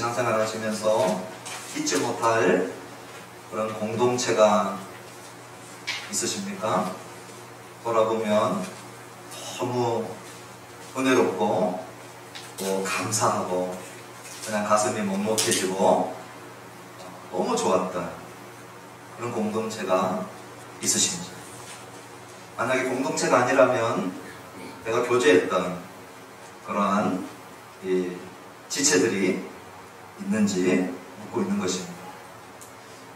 신앙생활 하시면서 잊지 못할 그런 공동체가 있으십니까? 돌아보면 너무 은혜롭고 또 감사하고 그냥 가슴이 먹먹해지고 너무 좋았던 그런 공동체가 있으신지, 만약에 공동체가 아니라면 내가 교제했던 그러한 이 지체들이 있는지 묻고 있는 것입니다.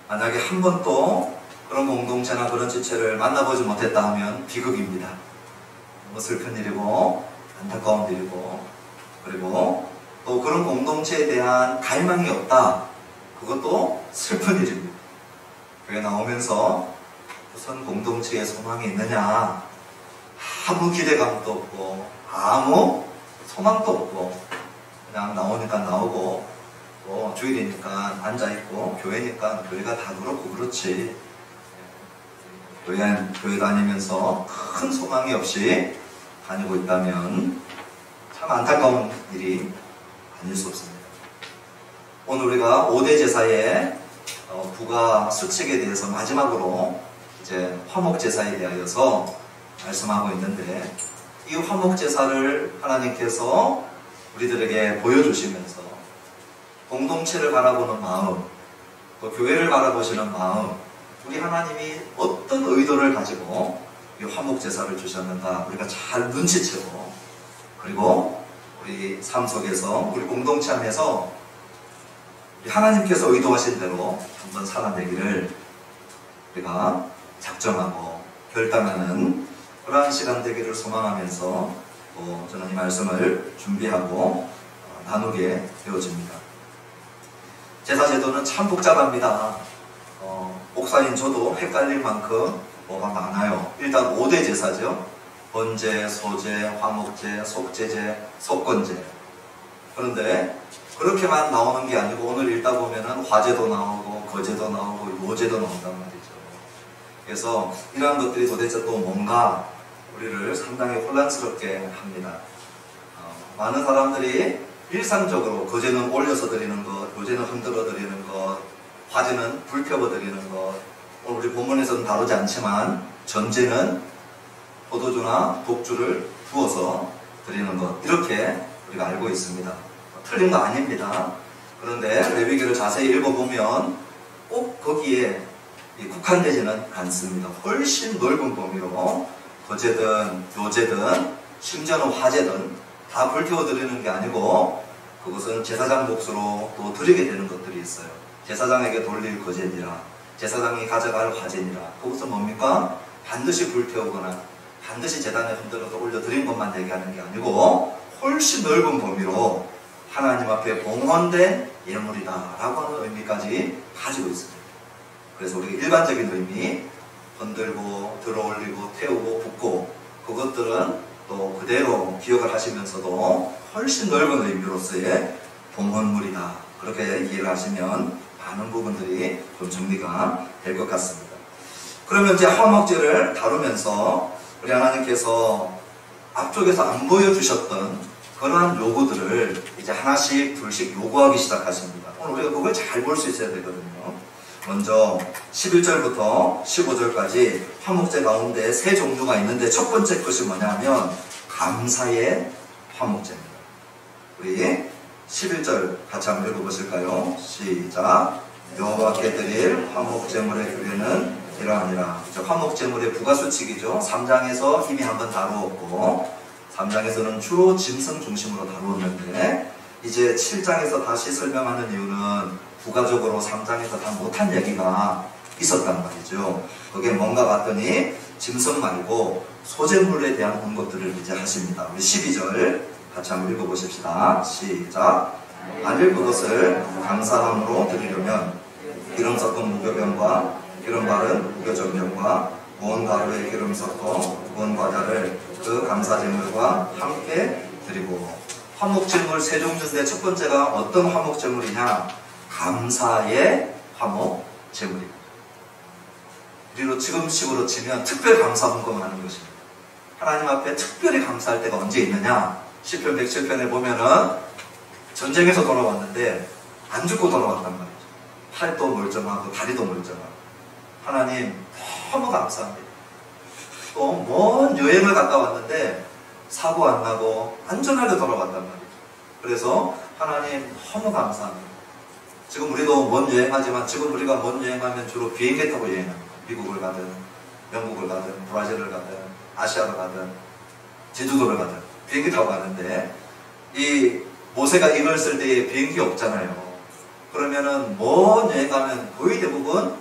만약에 한 번도 그런 공동체나 그런 지체를 만나보지 못했다 하면 비극입니다. 너무 슬픈 일이고 안타까운 일이고, 그리고 또 그런 공동체에 대한 갈망이 없다, 그것도 슬픈 일입니다. 교회 나오면서 무슨 공동체에 소망이 있느냐, 아무 기대감도 없고 아무 소망도 없고 그냥 나오니까 나오고 또 주일이니까 앉아있고 교회니까 교회가 다 그렇고 그렇지, 교회 다니면서 큰 소망이 없이 다니고 있다면 참 안타까운 일이 아닐 수 없습니다. 오늘 우리가 5대 제사의 부가 수칙에 대해서 마지막으로 이제 화목제사에 대하여서 말씀하고 있는데, 이 화목제사를 하나님께서 우리들에게 보여주시면서 공동체를 바라보는 마음, 또 교회를 바라보시는 마음, 우리 하나님이 어떤 의도를 가지고 이 화목제사를 주셨는가 우리가 잘 눈치채고, 그리고 우리 삶 속에서 우리 공동체 안에서 우리 하나님께서 의도하신 대로 한번 살아내기를 우리가 작정하고 결단하는 그러한 시간 되기를 소망하면서 저는 이 말씀을 준비하고 나누게 되어집니다. 제사제도는 참 복잡합니다. 목사인 저도 헷갈릴 만큼 뭐가 많아요. 일단 5대 제사죠. 번제, 소제, 화목제, 속제제, 속건제. 그런데 그렇게만 나오는 게 아니고 오늘 읽다 보면은 화제도 나오고 거제도 나오고 요제도 나온단 말이죠. 그래서 이러한 것들이 도대체 또 뭔가 우리를 상당히 혼란스럽게 합니다. 많은 사람들이 일상적으로 거제는 올려서 드리는 것, 요제는 흔들어 드리는 것, 화제는 불 펴고 드리는 것, 오늘 우리 본문에서는 다루지 않지만 전제는 포도주나 독주를 부어서 드리는 것, 이렇게 우리가 알고 있습니다. 틀린 거 아닙니다. 그런데 레위기를 자세히 읽어보면 꼭 거기에 국한되지는 않습니다. 훨씬 넓은 범위로 거제든 요제든 심지어는 화제든 다 불태워 드리는 게 아니고, 그것은 제사장 몫으로 또 드리게 되는 것들이 있어요. 제사장에게 돌릴 거제니라, 제사장이 가져갈 화제니라. 그것은 뭡니까? 반드시 불태우거나 반드시 제단에 흔들어서 올려드린 것만 얘기하는 게 아니고 훨씬 넓은 범위로 하나님 앞에 봉헌된 예물이다 라고 하는 의미까지 가지고 있습니다. 그래서 우리가 일반적인 의미, 흔들고 들어올리고 태우고 붓고, 그것들은 또 그대로 기억을 하시면서도 훨씬 넓은 의미로서의 봉헌물이다, 그렇게 이해를 하시면 많은 부분들이 좀 정리가 될 것 같습니다. 그러면 이제 화목제를 다루면서 우리 하나님께서 앞쪽에서 안 보여주셨던 그러한 요구들을 이제 하나씩 둘씩 요구하기 시작하십니다. 오늘 우리가 그걸 잘 볼 수 있어야 되거든요. 먼저 11절부터 15절까지 화목제 가운데 세 종류가 있는데, 첫 번째 것이 뭐냐면 감사의 화목제입니다. 우리 11절 같이 한번 읽어보실까요? 시작. 여호와께 드릴 화목제물의 규례는 이러하니라. 화목제물의 부가수칙이죠. 3장에서 이미 한번 다루었고, 3장에서는 주로 짐승 중심으로 다루었는데, 이제 7장에서 다시 설명하는 이유는 부가적으로 3장에서 다 못한 얘기가 있었단 말이죠. 그게 뭔가 봤더니 짐승 말고 소재물에 대한 것들을 이제 하십니다. 우리 12절 같이 한번 읽어보십시다. 시작. 만일 그것을 감사함으로 드리려면 기름 섞은 무교병과 기름 바른 무교전병과 무언 가루에 기름 섞어 무언 과자를 그 감사제물과 함께 드리고. 화목제물 세 종류인데 첫 번째가 어떤 화목제물이냐? 감사의 화목제물입니다. 우리로 지금식으로 치면 특별 감사 헌금하는 것입니다. 하나님 앞에 특별히 감사할 때가 언제 있느냐? 시편 107편에 보면은 전쟁에서 돌아왔는데 안 죽고 돌아왔단 말이죠. 팔도 멀쩡하고 다리도 멀쩡하고. 하나님 너무 감사합니다. 또 먼 여행을 갔다 왔는데 사고 안 나고 안전하게 돌아왔단 말이죠. 그래서 하나님 너무 감사합니다. 지금 우리도 먼 여행하지만 지금 우리가 먼 여행하면 주로 비행기 타고 여행합니다. 미국을 가든 영국을 가든 브라질을 가든 아시아를 가든 제주도를 가든 비행기 타고 가는데 이 모세가 이걸 쓸 때 비행기 없잖아요. 그러면은 먼 여행 가면 거의 대부분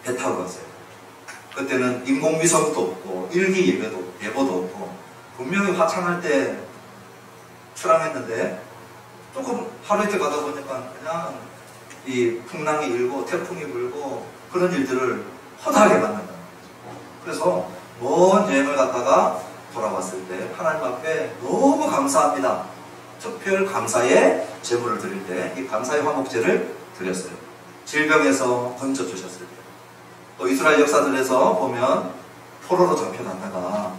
배 타고 갔어요. 그때는 인공위성도 없고 일기예보도 없고 분명히 화창할 때 출항했는데 조금 하루 이틀 가다 보니까 그냥 이 풍랑이 일고 태풍이 불고 그런 일들을 허다하게 만난다는 거죠. 그래서 먼 여행을 갔다가 돌아왔을 때 하나님 앞에 너무 감사합니다. 특별 감사의 제물을 드릴 때 이 감사의 화목제를 드렸어요. 질병에서 건져주셨을 때. 또 이스라엘 역사들에서 보면 포로로 잡혀갔다가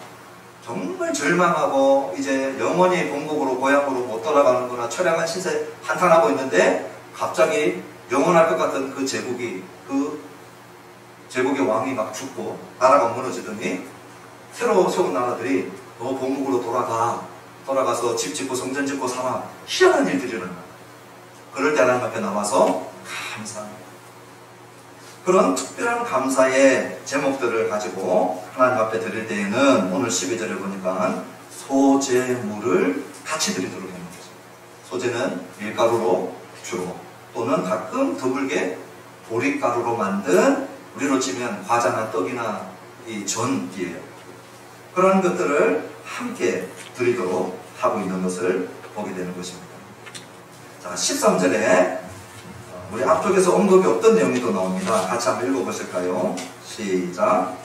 정말 절망하고 이제 영원히 본국으로 고향으로 못 돌아가는구나 처량한 신세 한탄하고 있는데 갑자기 영원할 것 같은 그 제국의 왕이 막 죽고 나라가 무너지더니 새로 세운 나라들이 너 본국으로 돌아가서 집 짓고 성전 짓고 살아. 희한한 일들이 일어나. 그럴 때 하나님 앞에 나와서 감사합니다. 그런 특별한 감사의 제목들을 가지고 하나님 앞에 드릴 때에는 오늘 12절에 보니까 소제물을 같이 드리도록 하는 거죠. 소제는 밀가루로 주로 또는 가끔 드물게 보리가루로 만든 우리로 치면 과자나 떡이나 이 전이에요. 그런 것들을 함께 드리도록 하고 있는 것을 보게 되는 것입니다. 자, 13절에 우리 앞쪽에서 언급이 없던 내용이 또 나옵니다. 같이 한번 읽어보실까요? 시작.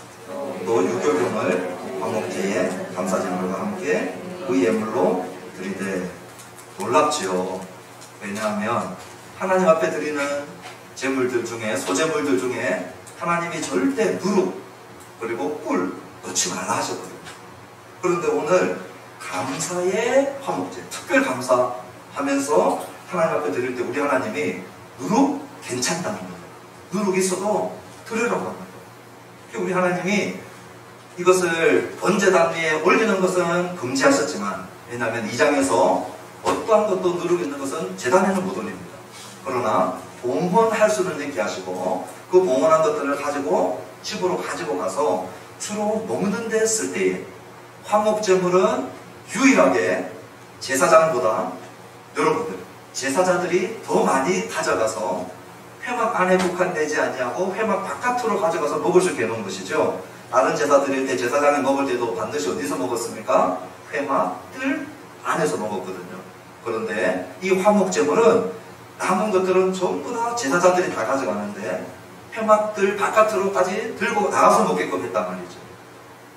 또 유교병을 화목제에 감사제물과 함께 그 예물로 드리되. 놀랍지요. 왜냐하면 하나님 앞에 드리는 제물들 중에 소제물들 중에 하나님이 절대 누룩 그리고 꿀 넣지 말라 하셨거든요. 그런데 오늘 감사의 화목제, 특별 감사하면서 하나님 앞에 드릴 때 우리 하나님이 누룩 괜찮다는 거예요. 누룩이 있어도 드리라고 합니다. 우리 하나님이 이것을 번제단 위에 올리는 것은 금지하셨지만 왜냐하면 2장에서 어떠한 것도 누룩 있는 것은 제단에는 못 올립니다. 그러나 봉헌할 수는 있게 하시고 그 봉헌한 것들을 가지고 집으로 가지고 가서 주로 먹는 데 쓸 때에 화목제물은 유일하게 제사장보다 여러분들 제사자들이 더 많이 가져가서 회막 안에 국한되지 아니하고 회막 바깥으로 가져가서 먹을 수 있게 해놓은 것이죠. 다른 제사 드릴 때 제사장이 먹을 때도 반드시 어디서 먹었습니까? 회막 뜰 안에서 먹었거든요. 그런데 이 화목제물은 남은 것들은 전부 다 제사자들이 다 가져가는데 회막 뜰 바깥으로까지 들고 나가서 먹게끔 했단 말이죠.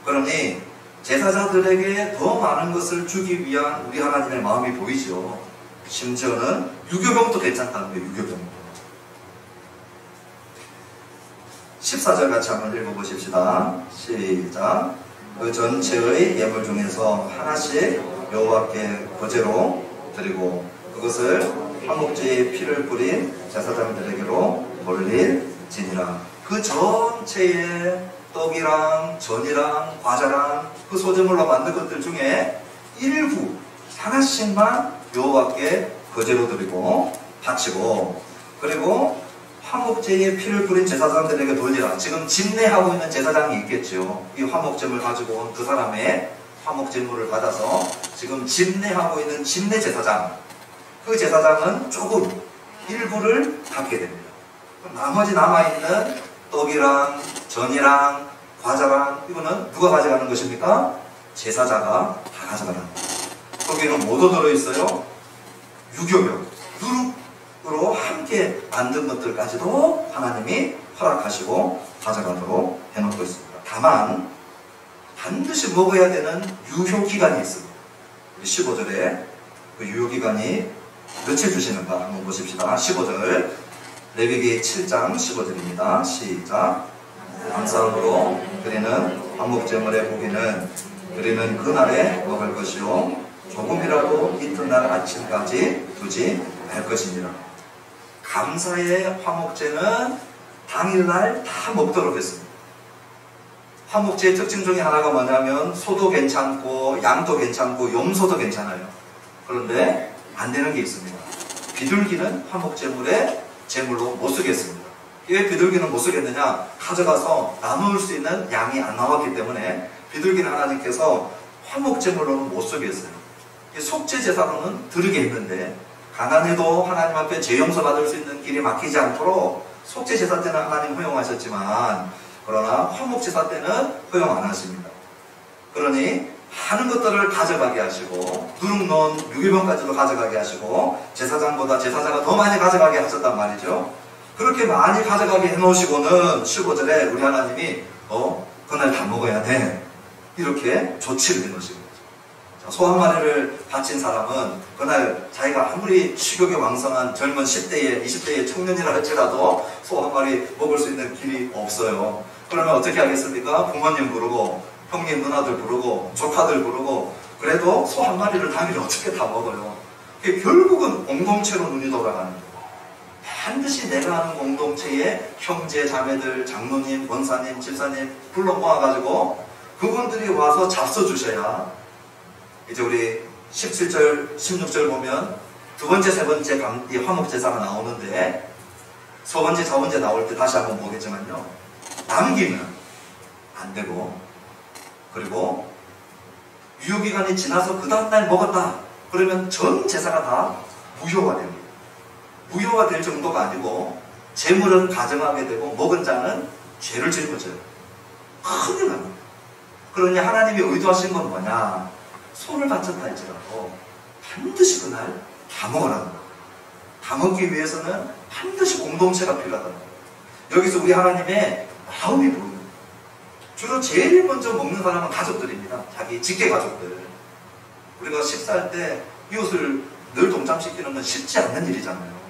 그러니 제사자들에게 더 많은 것을 주기 위한 우리 하나님의 마음이 보이죠. 심지어는 유교병도 괜찮다는 거예요. 유교병도. 14절 같이 한번 읽어보십시다. 시작. 그 전체의 예물 중에서 하나씩 여호와께 거제로 드리고 그것을 화목제의 피를 뿌린 제사장들에게로 돌릴지니라. 그 전체의 떡이랑 전이랑 과자랑 그 소제물로 만든 것들 중에 일부 하나씩만 여호와께 거제로 드리고 바치고 그리고 화목제의 피를 뿌린 제사장들에게 돌리라. 지금 집례하고 있는 제사장이 있겠죠. 이 화목제물 가지고 온 그 사람의 화목제물을 받아서 지금 집례하고 있는 집례 제사장, 그 제사장은 조금 일부를 받게 됩니다. 나머지 남아있는 떡이랑 전이랑 과자랑 이거는 누가 가져가는 것입니까? 제사자가 다 가져가는 거예요. 거기에는 뭐도 들어있어요? 유교병, 누룩으로 함께 만든 것들까지도 하나님이 허락하시고 가져가도록 해놓고 있습니다. 다만 반드시 먹어야 되는 유효기간이 있습니다. 15절에 그 유효기간이 며칠 주시는가 한번 보십시다. 15절 레위기 7장 15절입니다. 시작. 감사함으로 드리는 화목제물의 고기는 드리는 그날에 먹을 것이요 조금이라도 이튿날 아침까지 두지 말 것이니라. 감사의 화목제는 당일날 다 먹도록 했습니다. 화목제의 특징 중에 하나가 뭐냐면 소도 괜찮고 양도 괜찮고 염소도 괜찮아요. 그런데 안 되는 게 있습니다. 비둘기는 화목제물에 제물로 못 쓰겠습니다. 왜 비둘기는 못 쓰겠느냐? 가져가서 나눌 수 있는 양이 안 나왔기 때문에 비둘기는 하나님께서 화목제물로는 못 쓰겠어요. 속죄 제사로는 드리게 했는데 가난해도 하나님 앞에 죄 용서 받을 수 있는 길이 막히지 않도록 속죄 제사 때는 하나님 허용하셨지만 그러나 화목 제사 때는 허용 안 하십니다. 그러니 많은 것들을 가져가게 하시고 누룩 넣은 유기병까지도 가져가게 하시고 제사장보다 제사자가 더 많이 가져가게 하셨단 말이죠. 그렇게 많이 가져가게 해놓으시고는 15절에 우리 하나님이 그날 다 먹어야 돼 이렇게 조치를 해놓으신 거죠. 소 한 마리를 바친 사람은 그날 자기가 아무리 식욕이 왕성한 젊은 10대의 20대의 청년이라 할지라도 소 한 마리 먹을 수 있는 길이 없어요. 그러면 어떻게 하겠습니까? 부모님 부르고 형님 누나들 부르고 조카들 부르고 그래도 소 한 마리를 당일에 어떻게 다 먹어요. 결국은 공동체로 눈이 돌아가는 거예요. 반드시 내가 아는 공동체에 형제 자매들 장로님 권사님 집사님 불러 모아가지고 그분들이 와서 잡숴 주셔야 이제 우리 17절 16절 보면 두 번째 세 번째 이 화목제사가 나오는데 서번제 자번제 나올 때 다시 한번 보겠지만요, 남기면 안 되고 그리고 유효기간이 지나서 그 다음날 먹었다 그러면 전 제사가 다 무효가 됩니다. 무효가 될 정도가 아니고 재물은 가정하게 되고 먹은 자는 죄를 짊어져요. 큰일 납니다. 그러니 하나님이 의도하신 건 뭐냐, 손을 바쳤다 할지라도 반드시 그날 다 먹으라는 거예요. 다 먹기 위해서는 반드시 공동체가 필요하다는 거예요. 여기서 우리 하나님의 마음이 보이는 거예요. 주로 제일 먼저 먹는 사람은 가족들입니다. 자기 직계 가족들. 우리가 식사할 때 이웃을 늘 동참시키는 건 쉽지 않는 일이잖아요.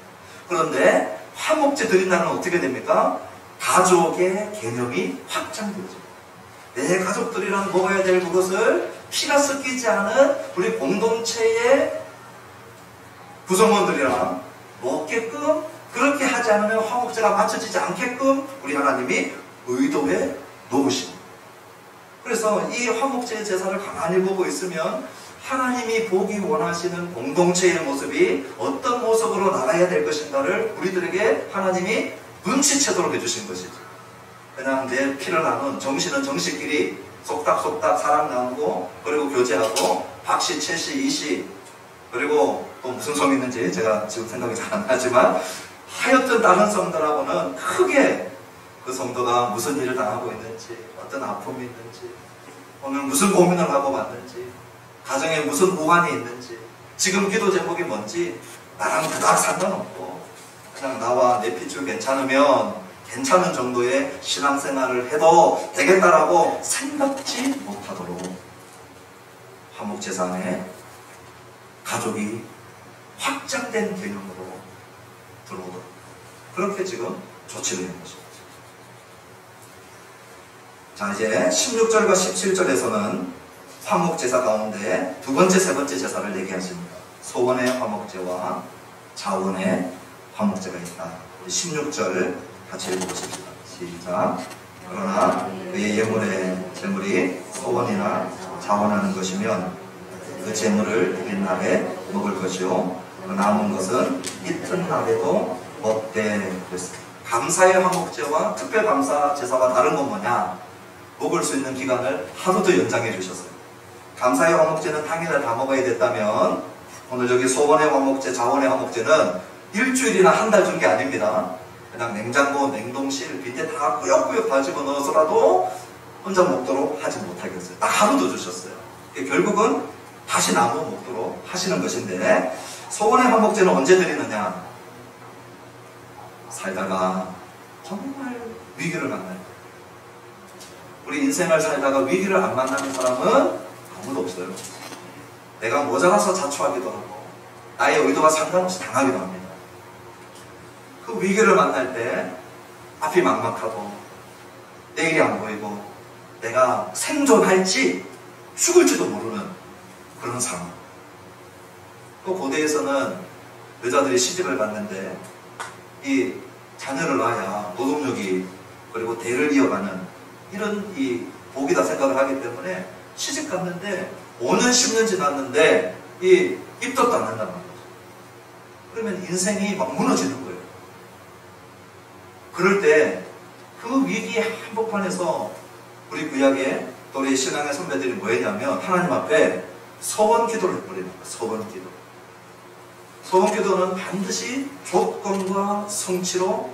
그런데 화목제 드린 날은 어떻게 됩니까? 가족의 개념이 확장되죠. 내 가족들이랑 먹어야 될 그것을 피가 섞이지 않은 우리 공동체의 구성원들이랑 먹게끔, 그렇게 하지 않으면 화목제가 맞춰지지 않게끔 우리 하나님이 의도해 놓으십니다. 그래서 이 화목제 제사를 가만히 보고 있으면 하나님이 보기 원하시는 공동체의 모습이 어떤 모습으로 나가야 될 것인가를 우리들에게 하나님이 눈치채도록 해주신 것이죠. 그냥 내 피를 나눈 정씨는 정씨끼리 속닥속닥 사랑 나누고 그리고 교제하고 박씨, 최씨, 이씨 그리고 또 무슨 성이 있는지 제가 지금 생각이 잘 안 나지만 하여튼 다른 성들하고는 크게 그 성도가 무슨 일을 당하고 있는지, 어떤 아픔이 있는지, 오늘 무슨 고민을 하고 왔는지, 가정에 무슨 우환이 있는지, 지금 기도 제목이 뭔지 나랑 그닥 상관없고 그냥 나와 내 핏줄 괜찮으면 괜찮은 정도의 신앙생활을 해도 되겠다라고 생각지 못하도록 화목제사 안에 가족이 확장된 개념으로 들어오도록 그렇게 지금 조치를 한 것입니다. 자, 이제 16절과 17절에서는 화목제사 가운데 두 번째, 세 번째 제사를 얘기하십니다. 소원의 화목제와 자원의 화목제가 있다. 16절 같이 읽어보십시다. 시작. 그러나 그의 제물이 소원이나 자원하는 것이면 그 제물을 드린 날에 먹을 것이요 그 남은 것은 이튿날에도 먹되 그랬습니다. 감사의 화목제와 특별감사 제사와 다른 건 뭐냐? 먹을 수 있는 기간을 하루 더 연장해 주셨어요. 감사의 화목제는 당일에 다 먹어야 됐다면 오늘 여기 소원의 화목제, 자원의 화목제는 일주일이나 한 달 준 게 아닙니다. 그냥 냉장고, 냉동실, 밑에 다 꾸역꾸역 다 집어넣어서라도 혼자 먹도록 하지 못하겠어요. 딱 하루 더 주셨어요. 결국은 다시 나눠 먹도록 하시는 것인데 소원의 화목제는 언제 드리느냐? 살다가 정말 위기를 만나요. 우리 인생을 살다가 위기를 안 만나는 사람은 아무도 없어요. 내가 모자라서 자초하기도 하고 나의 의도와 상관없이 당하기도 합니다. 그 위기를 만날 때 앞이 막막하고 내일이 안 보이고 내가 생존할지 죽을지도 모르는 그런 상황. 또 고대에서는 여자들이 시집을 갔는데 이 자녀를 낳아야 노동력이 그리고 대를 이어가는 이런 이 복이다 생각을 하기 때문에 시집 갔는데 5년 10년 지났는데 이 입덧도 안 한단 말이죠. 그러면 인생이 막 무너지는 거예요. 그럴 때 그 위기의 한복판에서 우리 구약의 또 우리 신앙의 선배들이 뭐 했냐면 하나님 앞에 서원 기도를 해버리는 거예요. 서원 기도. 서원 기도는 반드시 조건과 성취로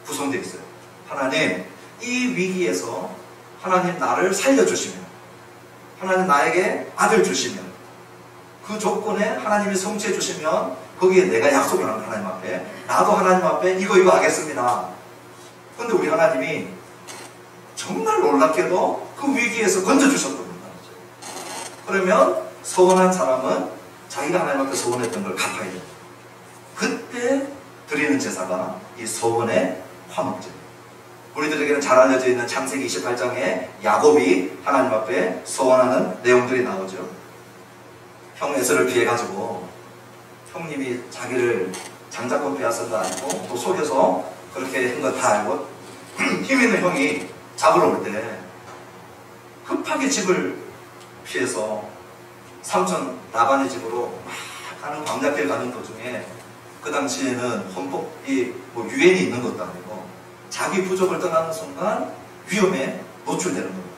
구성되어 있어요. 하나님, 이 위기에서 하나님 나를 살려주시면, 하나님 나에게 아들 주시면, 그 조건에 하나님이 성취해 주시면 거기에 내가 약속을 하는 하나님 앞에 나도 하나님 앞에 이거 하겠습니다. 그런데 우리 하나님이 정말 놀랍게도 그 위기에서 건져주셨던 겁니다. 그러면 서원한 사람은 자기가 하나님 앞에 서원했던 걸 갚아야 돼요. 그때 드리는 제사가 이 서원의 화목제입니다. 우리들에게는 잘 알려져 있는 창세기 28장에 야곱이 하나님 앞에 서원하는 내용들이 나오죠. 형 에서를 피해가지고 형님이 자기를 장자권 빼앗은 거 알고 또 속여서 그렇게 한 거 다 알고 힘 있는 형이 잡으러 올 때 급하게 집을 피해서 삼촌 라반의 집으로 막 가는 광야길 가는 도중에 그 당시에는 헌법이 뭐 유엔이 있는 것도 아니고 자기 부족을 떠나는 순간 위험에 노출되는 겁니다.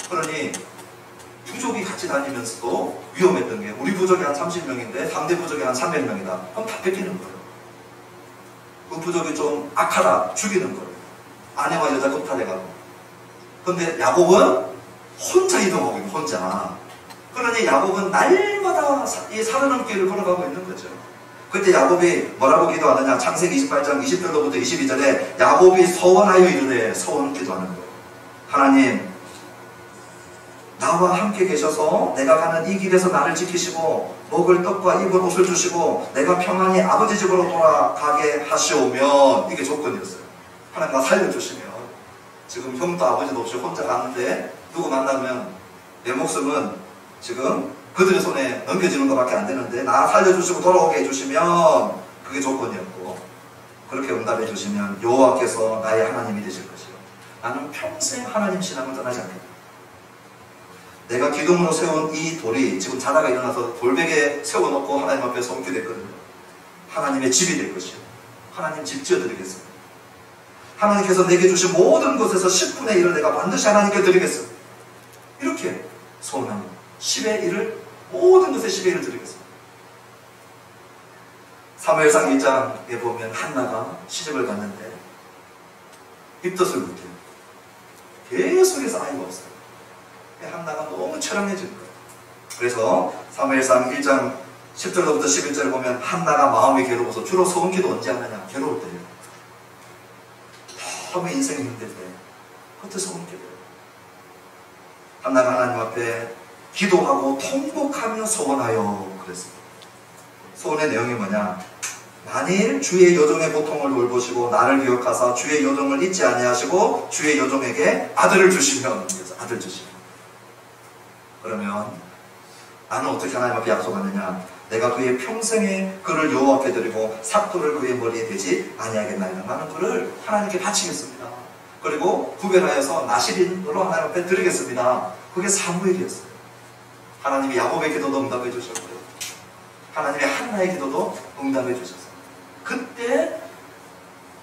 그러니 부족이 같이 다니면서도 위험했던 게 우리 부족이 한 30명인데 3대 부족이 한 300명이다. 그럼 다 뺏기는 거예요. 그 부족이 좀 악하다 죽이는 거예요. 아내와 여자 겁탈해가고. 그런데 야곱은 혼자 이동하고 있는 혼자. 그러니 야곱은 날마다 이 살아남기를 걸어가고 있는 거죠. 그때 야곱이 뭐라고 기도하느냐. 창세기 28장 20절로부터 22절에 야곱이 서원하여 이르되 서원 기도하는 거예요. 하나님, 나와 함께 계셔서 내가 가는 이 길에서 나를 지키시고 먹을 떡과 입을 옷을 주시고 내가 평안히 아버지 집으로 돌아가게 하시오면, 이게 조건이었어요. 하나님 나 살려주시면, 지금 형도 아버지도 없이 혼자 가는데 누구 만나면 내 목숨은 지금 그들의 손에 넘겨지는 것밖에 안 되는데 나 살려주시고 돌아오게 해주시면, 그게 조건이었고, 그렇게 응답해 주시면 여호와께서 나의 하나님이 되실 것이요 나는 평생 하나님 신앙을 떠나지 않겠다. 내가 기둥으로 세운 이 돌이 지금 자다가 일어나서 돌베개에 세워놓고 하나님 앞에 성취됐거든요. 하나님의 집이 될 것이요 하나님 집 지어드리겠습니다. 하나님께서 내게 주신 모든 것에서 10분의 1을 내가 반드시 하나님께 드리겠습니다. 이렇게 소원합니다. 10의 1을, 모든 것의 10의 1을 드리겠습니다. 사무엘상 1장에 보면 한나가 시집을 갔는데 입덧을 못해요. 계속해서 아이가 없어요. 한나가 너무 처량해진 거예요. 그래서 사무엘상 1장 10절부터 11절을 보면 한나가 마음이 괴로워서, 주로 소원기도 언제 하느냐? 괴로울 때예요. 너무 인생이 힘들 때 그때 소원기도예요. 한나가 하나님 앞에 기도하고 통곡하며 소원하여 그랬습니다. 소원의 내용이 뭐냐? 만일 주의 여종의 고통을 돌보시고 나를 기억하사 주의 여종을 잊지 아니하시고 주의 여종에게 아들을 주시면, 그래서 아들 주시면, 그러면 나는 어떻게 하나님 앞에 약속하느냐? 내가 그의 평생에 그를 여호와께 드리고 삭도를 그의 머리에 대지 아니하겠나이다. 나는 그를 하나님께 바치겠습니다. 그리고 구별하여서 나실인으로 하나님 앞에 드리겠습니다. 그게 사무엘이었어요. 하나님이 야곱의 기도도 응답해 주셨고요, 하나님의 한나의 기도도 응답해 주셨어요. 그때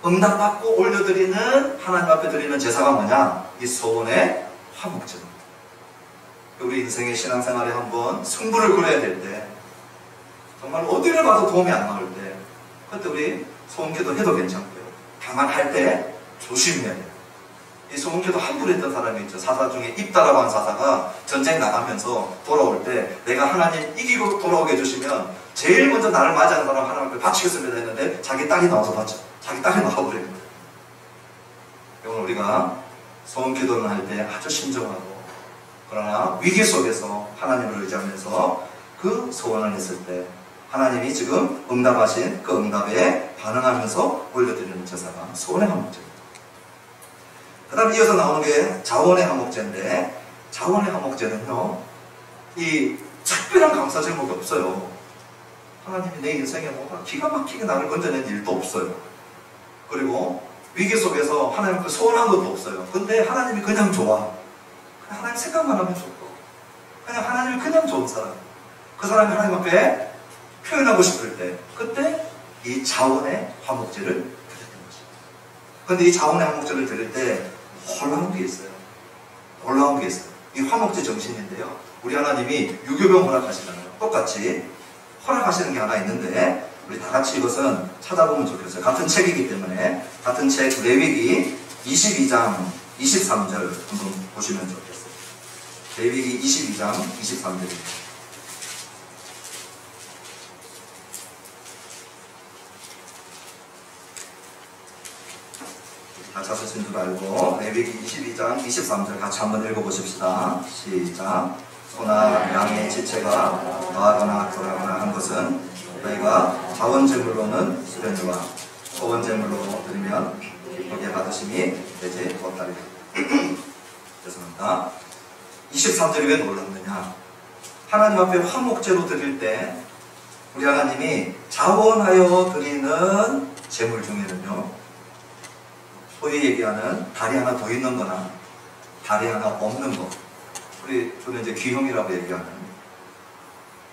응답받고 올려드리는, 하나님 앞에 드리는 제사가 뭐냐? 이 소원의 화목제입니다. 우리 인생의 신앙생활에 한번 승부를 걸어야 될 때, 정말 어디를 봐도 도움이 안 나올 때, 그때 우리 소원기도 해도 괜찮고요, 다만 할 때 조심해야 돼요. 이 소원기도 함부로 했던 사람이 있죠. 사사 중에 입다라고 한 사사가 전쟁 나가면서 돌아올 때 내가 하나님 이기고 돌아오게 해주시면 제일 먼저 나를 맞이하는 사람 하나님 앞에 바치겠습니다 했는데 자기 딸이 나와서 바쳐. 자기 딸이 나와버린 거예요. 오늘 우리가 소원기도를 할 때 아주 신중하고, 그러나 위기 속에서 하나님을 의지하면서 그 소원을 했을 때 하나님이 지금 응답하신 그 응답에 반응하면서 올려드리는 제사가 소원의 화목제입니다. 그 다음 이어서 나오는 게 자원의 화목제인데, 자원의 화목제는요, 이 특별한 감사 제목이 없어요. 하나님이 내 인생에 뭐가 기가 막히게 나를 건져낸 일도 없어요. 그리고 위기 속에서 하나님 그 소원한 것도 없어요. 근데 하나님이 그냥 좋아. 그냥 하나님 생각만 하면 좋고, 그냥 하나님이 그냥 좋은 사람. 그 사람이 하나님 앞에 표현하고 싶을 때, 그때 이 자원의 화목제를 드렸던 거죠. 근데 이 자원의 화목제를 드릴 때 놀라운 게 있어요. 놀라운 게 있어요. 이 화목제 정신인데요. 우리 하나님이 유교병 허락하시잖아요. 똑같이 허락하시는 게 하나 있는데, 우리 다 같이 이것은 찾아보면 좋겠어요. 같은 책이기 때문에. 같은 책 레위기 22장 23절 한번 보시면 좋겠어요. 레위기 22장 23절입니다. 다 찾으신 줄 알고 레위기 22장 23절 같이 한번 읽어보십시다. 시작. 소나 양의 지체가 나거나 덜하거나 한 것은 너희가 자원제물로는 수련이와 소원제물로 드리면 기쁘게 받으심이 되지 못하리라. 죄송합니다. 23절이 왜 놀랐느냐? 하나님 앞에 화목제로 드릴 때 우리 하나님이 자원하여 드리는 제물 중에는요, 소위 얘기하는 다리 하나 더 있는 거나 다리 하나 없는 거, 저는 이제 귀형이라고 얘기하는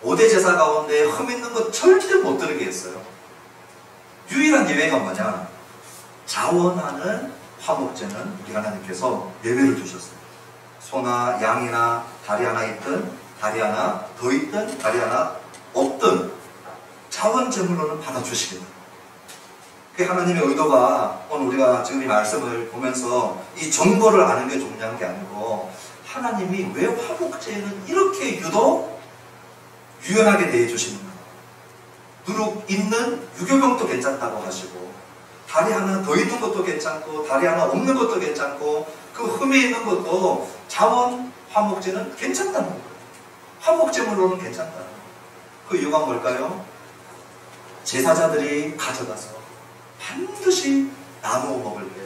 5대 제사 가운데 흠 있는 거 절대 못 들게 했어요. 유일한 예외가 뭐냐? 자원하는 화목제는 우리 하나님께서 예외를 주셨어요. 소나 양이나 다리 하나 있든 다리 하나 더 있든 다리 하나 없든 자원 제물로는 받아주시겠다. 그게 하나님의 의도가, 오늘 우리가 지금 이 말씀을 보면서 이 정보를 아는 게 중요한 게 아니고, 하나님이 왜 화목제에는 이렇게 유독 유연하게 대해주시는가. 누룩 있는 유교병도 괜찮다고 하시고, 다리 하나 더 있는 것도 괜찮고 다리 하나 없는 것도 괜찮고, 그 흠에 있는 것도 자원 화목제는 괜찮다는 거예요. 화목제물로는 괜찮다는 거예요. 그 이유가 뭘까요? 제사자들이 가져가서 반드시 나누어 먹을 때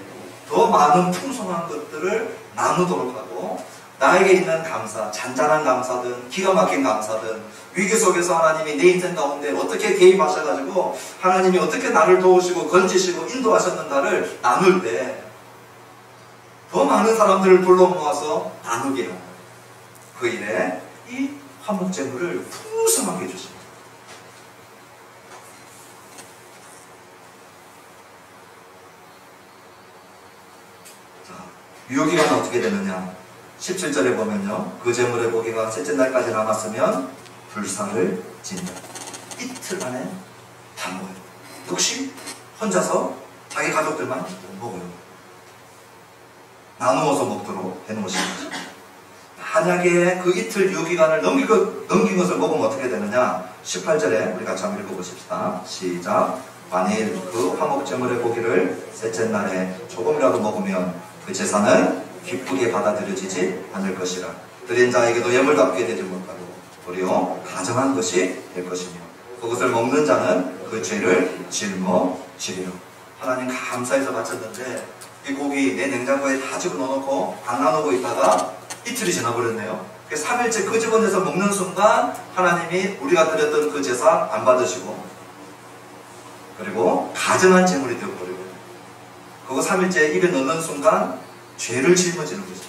더 많은 풍성한 것들을 나누도록 하고, 나에게 있는 감사, 잔잔한 감사든 기가 막힌 감사든 위기 속에서 하나님이 내 인생 가운데 어떻게 개입하셔가지고 하나님이 어떻게 나를 도우시고 건지시고 인도하셨는가를 나눌 때 더 많은 사람들을 불러 모아서 나누게 하는, 그 일에 이 화목제물을 풍성하게 해주십니다. 자, 유효기간은 어떻게 되느냐? 17절에 보면요, 그 제물의 고기가 셋째 날까지 남았으면 불사를 진다. 이틀 안에 다 먹어요. 역시 혼자서 자기 가족들만 먹어요. 나누어서 먹도록 해놓으신 거죠. 만약에 그 이틀 유기간을 넘긴 것을 먹으면 어떻게 되느냐? 18절에 우리 같이 한번 읽어보십시다. 시작. 만일 그 화목제물의 고기를 셋째 날에 조금이라도 먹으면 그 제사는 기쁘게 받아들여지지 않을 것이라. 드린 자에게도 예물답게 되지 못하고 도리어 가정한 것이 될 것이며, 그것을 먹는 자는 그 죄를 짊어지리라. 하나님 감사해서 바쳤는데 이 고기 내 냉장고에 다 집어넣어놓고 안 나누고 있다가 이틀이 지나버렸네요. 3일째 끄집어내서 먹는 순간 하나님이 우리가 드렸던 그 제사 안 받으시고, 그리고 가증한 제물이 되어버리고, 그거 3일째 입에 넣는 순간 죄를 짊어지는 거죠.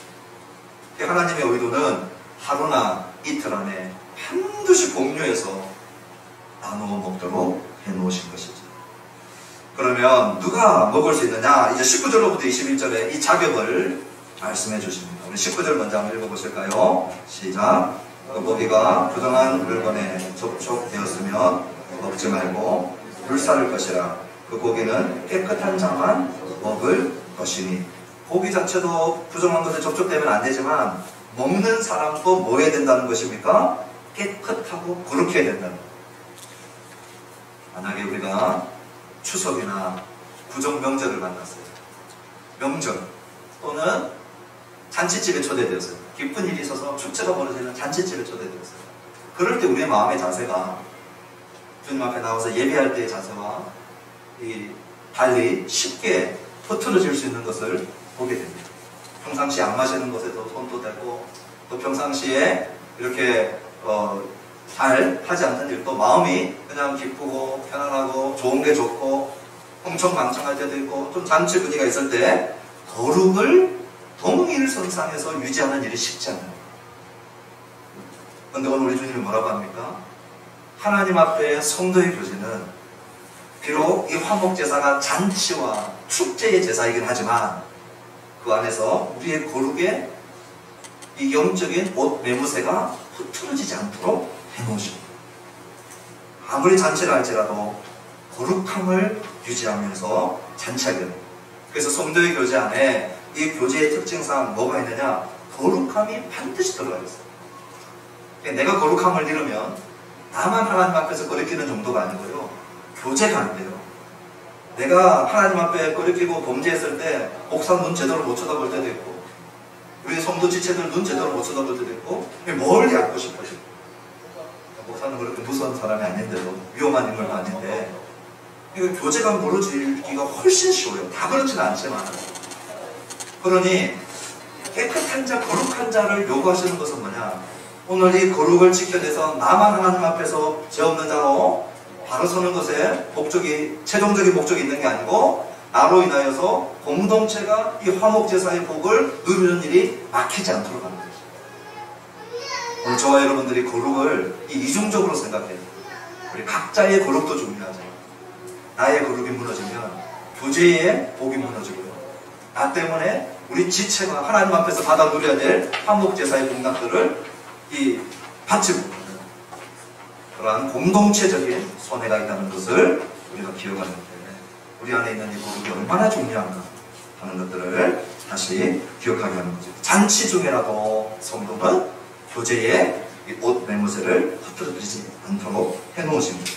하나님의 의도는 하루나 이틀 안에 반드시 공유해서 나누어 먹도록 해놓으신 것이죠. 그러면 누가 먹을 수 있느냐? 이제 19절로부터 21절에 이 자격을 말씀해 주십니다. 우리 19절 먼저 한번 읽어보실까요? 시작. 그 고기가 부정한 물건에 접촉되었으면 먹지 말고 불사를 것이라. 그 고기는 깨끗한 자만 먹을 것이니. 고기 자체도 부정한 것에 접촉되면 안 되지만 먹는 사람도 뭐 해야 된다는 것입니까? 깨끗하고 거룩해야 된다는 거예요. 만약에 우리가 추석이나 구정 명절을 만났어요. 명절 또는 잔치집에 초대되었어요. 기쁜 일이 있어서 축제가 벌어지는 잔치집에 초대되었어요. 그럴 때 우리의 마음의 자세가 주님 앞에 나와서 예배할 때의 자세와 달리 쉽게 흐트러질 수 있는 것을 보게 됩니다. 평상시에 안 마시는 것에도 손도 대고, 또 평상시에 이렇게 잘 하지 않는 일도 마음이 그냥 기쁘고 편안하고 좋은 게 좋고 엄청 망청할 때도 있고 좀 잔치 분위기가 있을 때 거룩을 동일선상에서 유지하는 일이 쉽지 않아요. 그런데 오늘 우리 주님이 뭐라고 합니까? 하나님 앞에 성도의 교제는 비록 이 화목제사가 잔치와 축제의 제사이긴 하지만 그 안에서 우리의 거룩의 이 영적인 옷 매무새가 흐트러지지 않도록 해놓으십니다. 아무리 잔치를 할지라도 거룩함을 유지하면서 잔치하게 됩니다. 그래서 성도의 교제 안에 이 교제의 특징상 뭐가 있느냐? 거룩함이 반드시 들어가 있어요. 내가 거룩함을 잃으면 나만 하나님 앞에서 거리끼는 정도가 아니고요. 교제가 안 돼요. 내가 하나님 앞에 거리끼고 범죄했을 때 목사 눈 제대로 못 쳐다볼 때도 있고 우리 성도 지체들 눈 제대로 못 쳐다볼 때도 있고 멀리 앉고 싶어요. 목사는 그렇게 무서운 사람이 아닌데도 위험한 인물도 아닌데 이거 교제가 무너지기가 훨씬 쉬워요. 다 그렇지는 않지만 그러니 깨끗한 자, 거룩한 자를 요구하시는 것은 뭐냐? 오늘 이 거룩을 지켜내서 나만 하나님 앞에서 죄 없는 자로 바로 서는 것에 목적이, 최종적인 목적이 있는 게 아니고 나로 인하여서 공동체가 이 화목제사의 복을 누리는 일이 막히지 않도록 하는 거죠. 오늘 저와 여러분들이 거룩을 이중적으로 생각해요. 우리 각자의 거룩도 중요하죠. 나의 거룩이 무너지면 교제의 복이 무너지고요. 나 때문에 우리 지체가 하나님 앞에서 받아 누려야 될 화목제사의 공덕들을 받지 못하는 그러한 공동체적인 손해가 있다는 것을 우리가 기억하는데 우리 안에 있는 이 거룩이 얼마나 중요한가 하는 것들을 다시 기억하게 하는 거죠. 잔치 중에라도 성도는 교제의 옷 매무새를 흐트러뜨리지 않도록 해놓으십니다.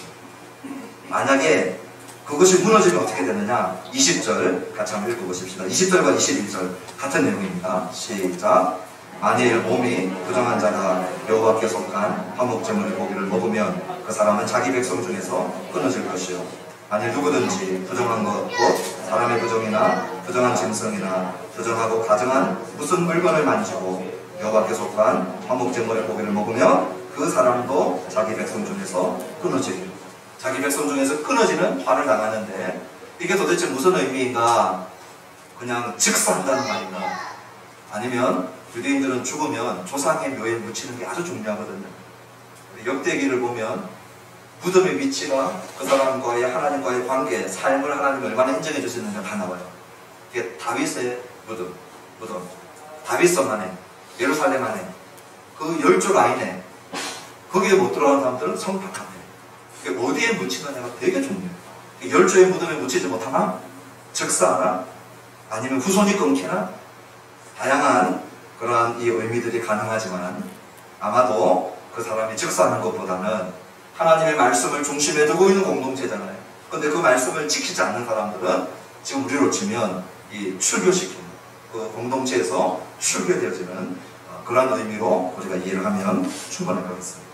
만약에 그것이 무너지면 어떻게 되느냐? 20절 같이 한번 읽어보십시다. 20절과 21절 같은 내용입니다. 시작. 만일 몸이 부정한 자가 여호와께 속한 화목제물의 고기를 먹으면 그 사람은 자기 백성 중에서 끊어질 것이요. 만일 누구든지 부정한 것, 곧 사람의 부정이나 부정한 짐승이나 부정하고 가증한 무슨 물건을 만지고 여호와께 속한 화목제물의 고기를 먹으면 그 사람도 자기 백성 중에서 끊어지리라. 자기 백성 중에서 끊어지는 화를 당하는데 이게 도대체 무슨 의미인가? 그냥 즉사한다는 말인가? 아니면 유대인들은 죽으면 조상의 묘에 묻히는 게 아주 중요하거든요. 역대기를 보면 무덤의 위치가 그 사람과의 하나님과의 관계, 삶을 하나님이 얼마나 인정해 주시는가 다 나와요. 이게 다윗의 무덤, 다윗성 안에, 예루살렘 안에, 그 열조 라인에 거기에 못 들어가는 사람들은 성 바깥에 어디에 묻히느냐가 되게 중요해요. 열조의 무덤에 묻히지 못하나? 즉사하나? 아니면 후손이 끊기나? 다양한 그러한 이 의미들이 가능하지만 아마도 그 사람이 즉사하는 것보다는 하나님의 말씀을 중심에 두고 있는 공동체잖아요. 그런데 그 말씀을 지키지 않는 사람들은 지금 우리로 치면 이 출교시키는 그 공동체에서 출교되어지는 그런 의미로 우리가 이해를 하면 충분할 것 같습니다.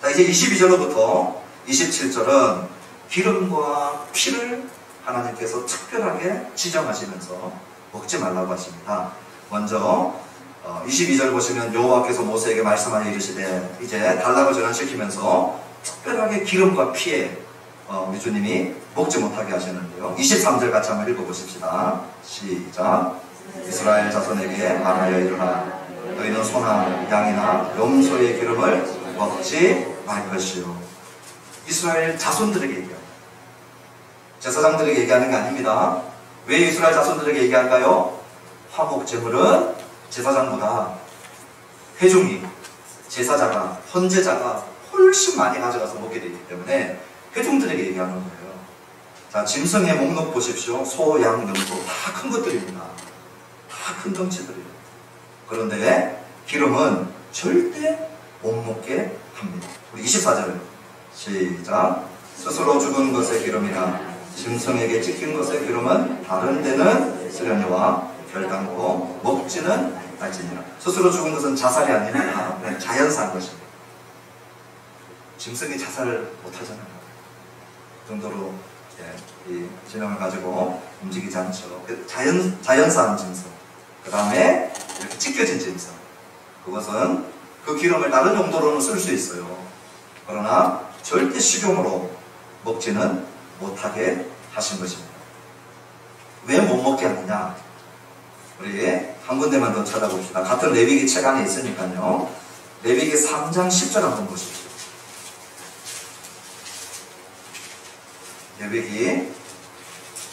자, 이제 22절로부터 27절은 기름과 피를 하나님께서 특별하게 지정하시면서 먹지 말라고 하십니다. 먼저 22절 보시면 여호와께서 모세에게 말씀하여 이르시되 이제 단락을 전환시키면서 특별하게 기름과 피에 우리 주님이 먹지 못하게 하시는데요. 23절 같이 한번 읽어보십시다. 시작. 이스라엘 자손에게 말하여 이르라. 너희는 소나 양이나 염소의 기름을 먹지 말 것이요. 이스라엘 자손들에게 얘기합니다. 제사장들에게 얘기하는 게 아닙니다. 왜 이스라엘 자손들에게 얘기할까요? 화목제물은 제사장보다 회중이, 제사자가, 헌제자가 훨씬 많이 가져가서 먹게 되기 때문에 회중들에게 얘기하는 거예요. 자, 짐승의 목록 보십시오. 소, 양, 염소 다 큰 것들입니다. 다 큰 덩치들이에요. 그런데 기름은 절대 못 먹게 합니다. 우리 24절 시작. 스스로 죽은 것의 기름이나 짐승에게 찍힌 것의 기름은 다른 데는 쓰려니와 결단코 먹지는 말지니라. 스스로 죽은 것은 자살이 아닙니다. 그냥 자연사한 것입니다. 짐승이 자살을 못하잖아요. 그 정도로 이 지능을 가지고 움직이지 않죠. 자연사한 짐승. 그 다음에 이렇게 찢겨진 짐승. 그것은 그 기름을 다른 용도로는 쓸 수 있어요. 그러나 절대 식용으로 먹지는 못하게 하신 것입니다. 왜 못 먹게 하느냐? 우리 한 군데만 더 찾아봅시다. 같은 레위기 책 안에 있으니까요. 레위기 3장 10절 한번 보십시오. 레위기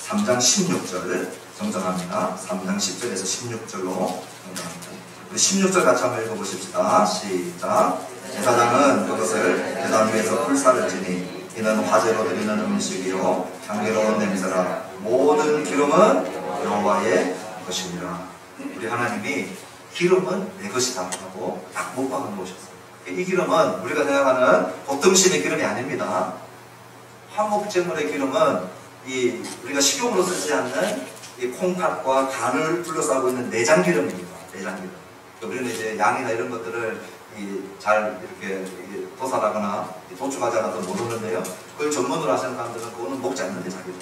3장 16절 정정합니다. 3장 10절에서 16절로 정정합니다. 우리 16절 같이 한번 읽어보십시다. 시작. 제사장은 그것을 제단 위에서 불사를 지니 이는 화제로 드리는 음식이요 향기로운 냄새라. 모든 기름은 여호와의 것이니라. 우리 하나님이 기름은 내 것이다 하고 딱 못 박아 놓으셨어요. 이 기름은 우리가 생각하는 보통 신의 기름이 아닙니다. 화목제물의 기름은 우리가 식용으로 쓰지 않는 이 콩팥과 간을 둘러싸고 있는 내장 기름입니다. 내장 기름. 우리는 이제 양이나 이런 것들을 잘 이렇게 도살하거나 도축하지 않아서 모르는데요. 그걸 전문으로 하시는 사람들은 그거는 먹지 않는데 자기도.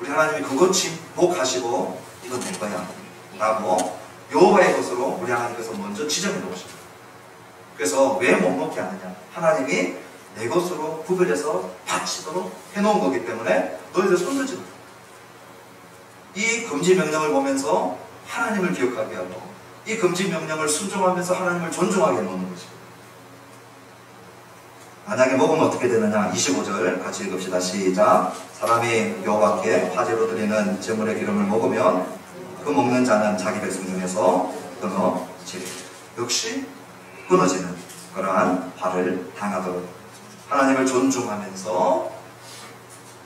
우리 하나님이 그것 지목하시고 이건 내 거야 라고 여호와의 것으로 우리 하나님께서 먼저 지정해 놓으십니다. 그래서 왜 못 먹게 하느냐? 하나님이 내 것으로 구별해서 바치도록 해놓은 거기 때문에 너희들 손들지 마. 이 금지 명령을 보면서 하나님을 기억하게 하고 이 금지 명령을 순종하면서 하나님을 존중하게 해놓는 것입니다. 만약에 먹으면 어떻게 되느냐? 25절 같이 읽읍시다. 시작. 사람이 여호와께 화제로 드리는 제물의 기름을 먹으면 그 먹는 자는 자기 백성 중에서 끊어지리. 역시 끊어지는 그러한 화를 당하도록 하나님을 존중하면서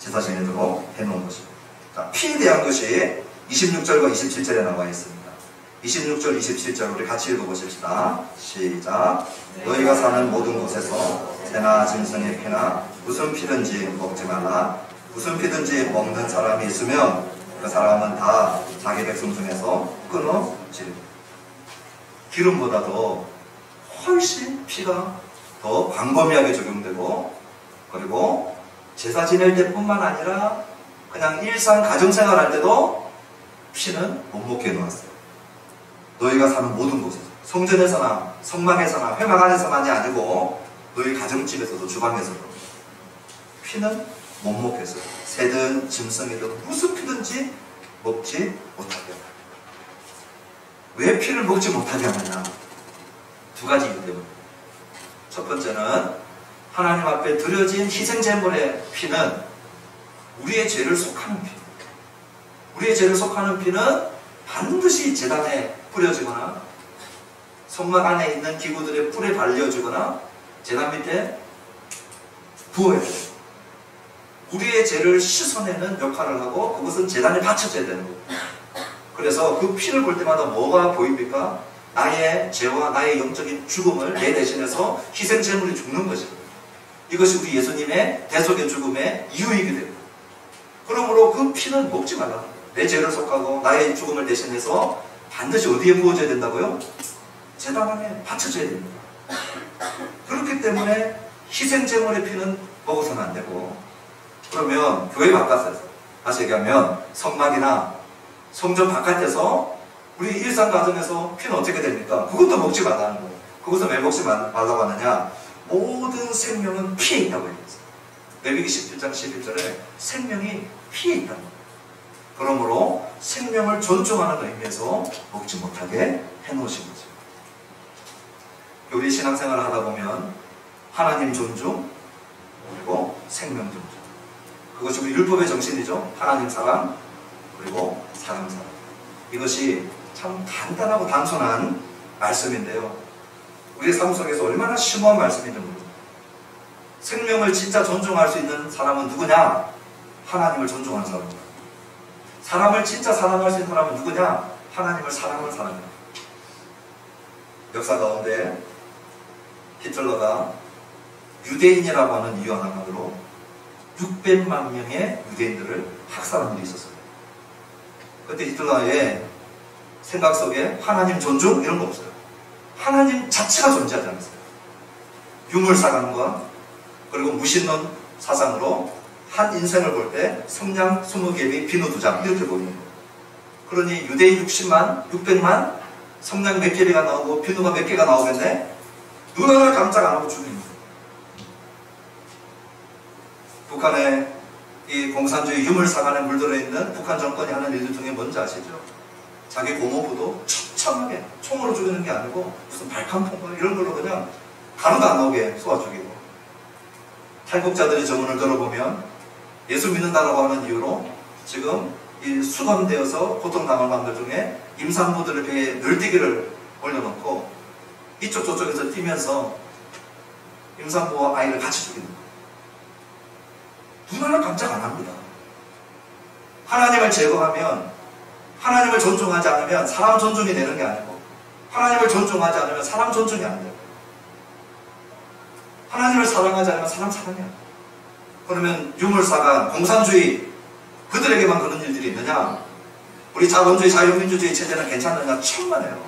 제사 지내도록 해놓은 것입니다. 자, 피에 대한 것이 26절과 27절에 나와 있습니다. 26절, 27절 우리 같이 읽어보십시다. 시작. 너희가 사는 모든 곳에서 새나 짐승의 피나 무슨 피든지 먹지 말라. 무슨 피든지 먹는 사람이 있으면 그 사람은 다 자기 백성 중에서 끊어지리라. 기름보다도 훨씬 피가 더 광범위하게 적용되고, 그리고 제사 지낼 때뿐만 아니라 그냥 일상 가정생활 할 때도 피는 못 먹게 해놓았어요. 너희가 사는 모든 곳에서, 성전에서나 성막에서나 회막 안에서만이 아니고 너희 가정집에서도 주방에서도 피는 못 먹게 했어요. 새든 짐승이든 무슨 피든지 먹지 못하게 합니다. 왜 피를 먹지 못하게 하느냐? 두 가지 이유 때문입니다. 첫 번째는 하나님 앞에 드려진 희생제물의 피는 우리의 죄를 속하는 피. 우리의 죄를 속하는 피는 반드시 제단에 뿌려지거나 성막 안에 있는 기구들의 뿔에 발려주거나 제단 밑에 부어야 돼요. 우리의 죄를 씻어내는 역할을 하고 그것은 제단에 바쳐져야 되는 거예요. 그래서 그 피를 볼 때마다 뭐가 보입니까? 나의 죄와 나의 영적인 죽음을 내 대신해서 희생제물이 죽는 것입니다. 이것이 우리 예수님의 대속의 죽음의 이유이게 됩니다. 그러므로 그 피는 먹지 말라. 내 죄를 속하고 나의 죽음을 대신해서 반드시 어디에 부어져야 된다고요? 제단 안에 바쳐져야 됩니다. 그렇기 때문에 희생제물의 피는 먹어서는 안 되고, 그러면 교회 바깥에서, 다시 얘기하면 성막이나 성전 바깥에서 우리 일상 가정에서 피는 어떻게 됩니까? 그것도 먹지 말라는 거예요. 그것은 왜 먹지 말라고 하느냐? 모든 생명은 피에 있다고 얘기했어요. 레위기 17장 11절에 생명이 피에 있다는 거예요. 그러므로 생명을 존중하는 의미에서 먹지 못하게 해놓으신 거죠. 우리 신앙생활을 하다 보면 하나님 존중, 그리고 생명 존중. 그것이 우리 율법의 정신이죠. 하나님 사랑, 그리고 사람 사랑. 이것이 참 간단하고 단순한 말씀인데요. 우리의 삶 속에서 얼마나 심오한 말씀인지 모릅니다. 생명을 진짜 존중할 수 있는 사람은 누구냐? 하나님을 존중하는 사람입니다. 사람을 진짜 사랑할 수 있는 사람은 누구냐? 하나님을 사랑하는 사람입니다. 역사 가운데 히틀러가 유대인이라고 하는 이유 하나만으로 600만 명의 유대인들을 학살한 일이 있었어요. 그때 히틀러의 생각 속에 하나님 존중? 이런 거 없어요. 하나님 자체가 존재하지 않았어요. 유물사관과 그리고 무신론 사상으로 한 인생을 볼 때 성냥 20개비 비누 2장 이렇게 보이는 거예요. 그러니 유대인 60만, 600만 성냥 몇 개비가 나오고 비누가 몇 개가 나오겠네? 눈 하나 깜짝 안 하고 죽이는 거예요. 북한의 이 공산주의 유물사관에 물들어 있는 북한 정권이 하는 일들 중에 뭔지 아시죠? 자기 고모부도 처참하게 총으로 죽이는 게 아니고 무슨 발칸통과 이런 걸로 그냥 가루도 안 나오게 쏘아 죽이고, 탈북자들의 정원을 들어보면 예수 믿는다라고 하는 이유로 지금 이 수감되어서 고통당할 만들 중에 임산부들을 배에 늘뛰기를 올려놓고 이쪽 저쪽에서 뛰면서 임산부와 아이를 같이 죽이는 거예요. 누나는 깜짝 안 합니다. 하나님을 제거하면, 하나님을 존중하지 않으면 사람 존중이 되는 게 아니고, 하나님을 존중하지 않으면 사람 존중이 안 돼요. 하나님을 사랑하지 않으면 사람 사랑이 안 돼요. 그러면 유물사관, 공산주의, 그들에게만 그런 일들이 있느냐? 우리 자본주의, 자유민주주의 체제는 괜찮느냐? 천만에요.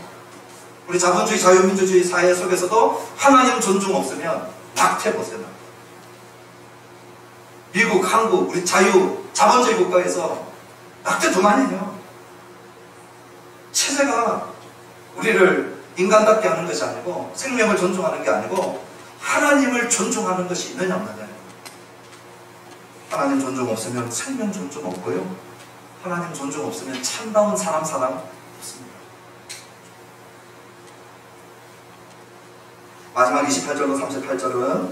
우리 자본주의, 자유민주주의 사회 속에서도 하나님 존중 없으면 낙태보세요. 미국, 한국, 우리 자본주의 국가에서 낙태 그만이에요. 체제가 우리를 인간답게 하는 것이 아니고, 생명을 존중하는 게 아니고, 하나님을 존중하는 것이 있느냐 없느냐. 하나님 존중 없으면 생명 존중 없고요, 하나님 존중 없으면 참다운 사람 사랑 없습니다. 마지막 28절로 38절은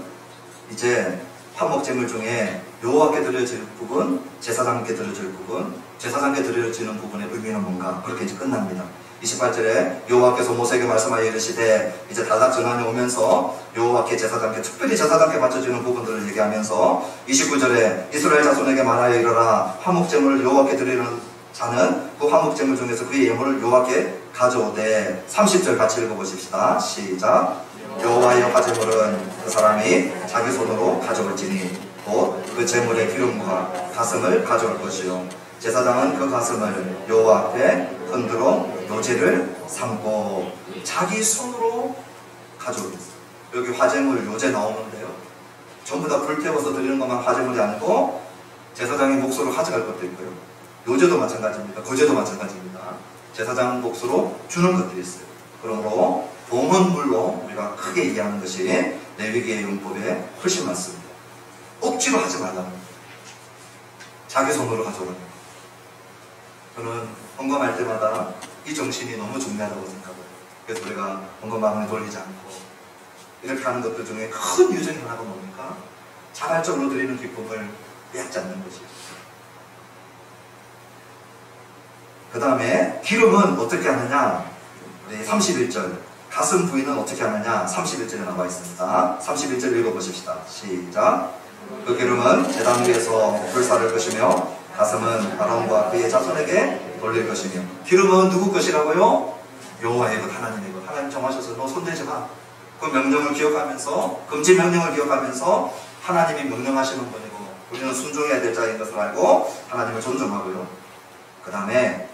이제 화목제물 중에 여호와께 드려질 부분, 제사장께 드려질 부분, 제사장께 드려지는 부분의 의미는 뭔가, 그렇게 이제 끝납니다. 28절에 여호와께서 모세에게 말씀하여 이르시되, 이제 다락 전환이 오면서 여호와께 제사장께, 특별히 제사장께 바쳐지는 부분들을 얘기하면서 29절에 이스라엘 자손에게 말하여 이르라, 화목제물을 여호와께 드리는 자는 그 화목제물 중에서 그의 예물을 여호와께 가져오되. 30절 같이 읽어보십시다. 시작. 여호와의 화제물은 그 사람이 자기 손으로 가져올지니 곧 그 제물의 기름과 가슴을 가져올 것이요, 제사장은 그 가슴을 여호와 앞에 흔들어 요제를 삼고 자기 손으로 가져오겠어요. 여기 화제물, 요제 나오는데요, 전부 다 불태워서 드리는 것만 화제물이 아니고 제사장의 몫으로 가져갈 것도 있고요, 요제도 마찬가지입니다. 거제도 마찬가지입니다. 제사장 몫으로 주는 것들이 있어요. 그러므로 봉헌물로 우리가 크게 이해하는 것이 레위기의 율법에 훨씬 많습니다. 억지로 하지 말라는 거예요. 자기 손으로 가져오라는 거예요. 저는 헌금할 때마다 이 정신이 너무 중요하다고 생각해요. 그래서 우리가 헌금방을 돌리지 않고 이렇게 하는 것들 중에 큰 유전이 하나가 뭡니까? 자발적으로 드리는 기쁨을 빼앗지 않는 것이에요. 그 다음에 기름은 어떻게 하느냐? 우리 31절 가슴 부위는 어떻게 하느냐? 31절에 나와 있습니다. 31절 읽어보십시다. 시작. 그 기름은 제단 위에서 불사를 것이며 가슴은 아론과 그의 자손에게 돌릴 것이며. 기름은 누구 것이라고요? 여호와의 것, 하나님의 것. 하나님 정하셔서 너 손대지 마. 그 명령을 기억하면서, 금지 명령을 기억하면서 하나님이 명령하시는 분이고 우리는 순종해야 될 자인 것을 알고 하나님을 존중하고요. 그 다음에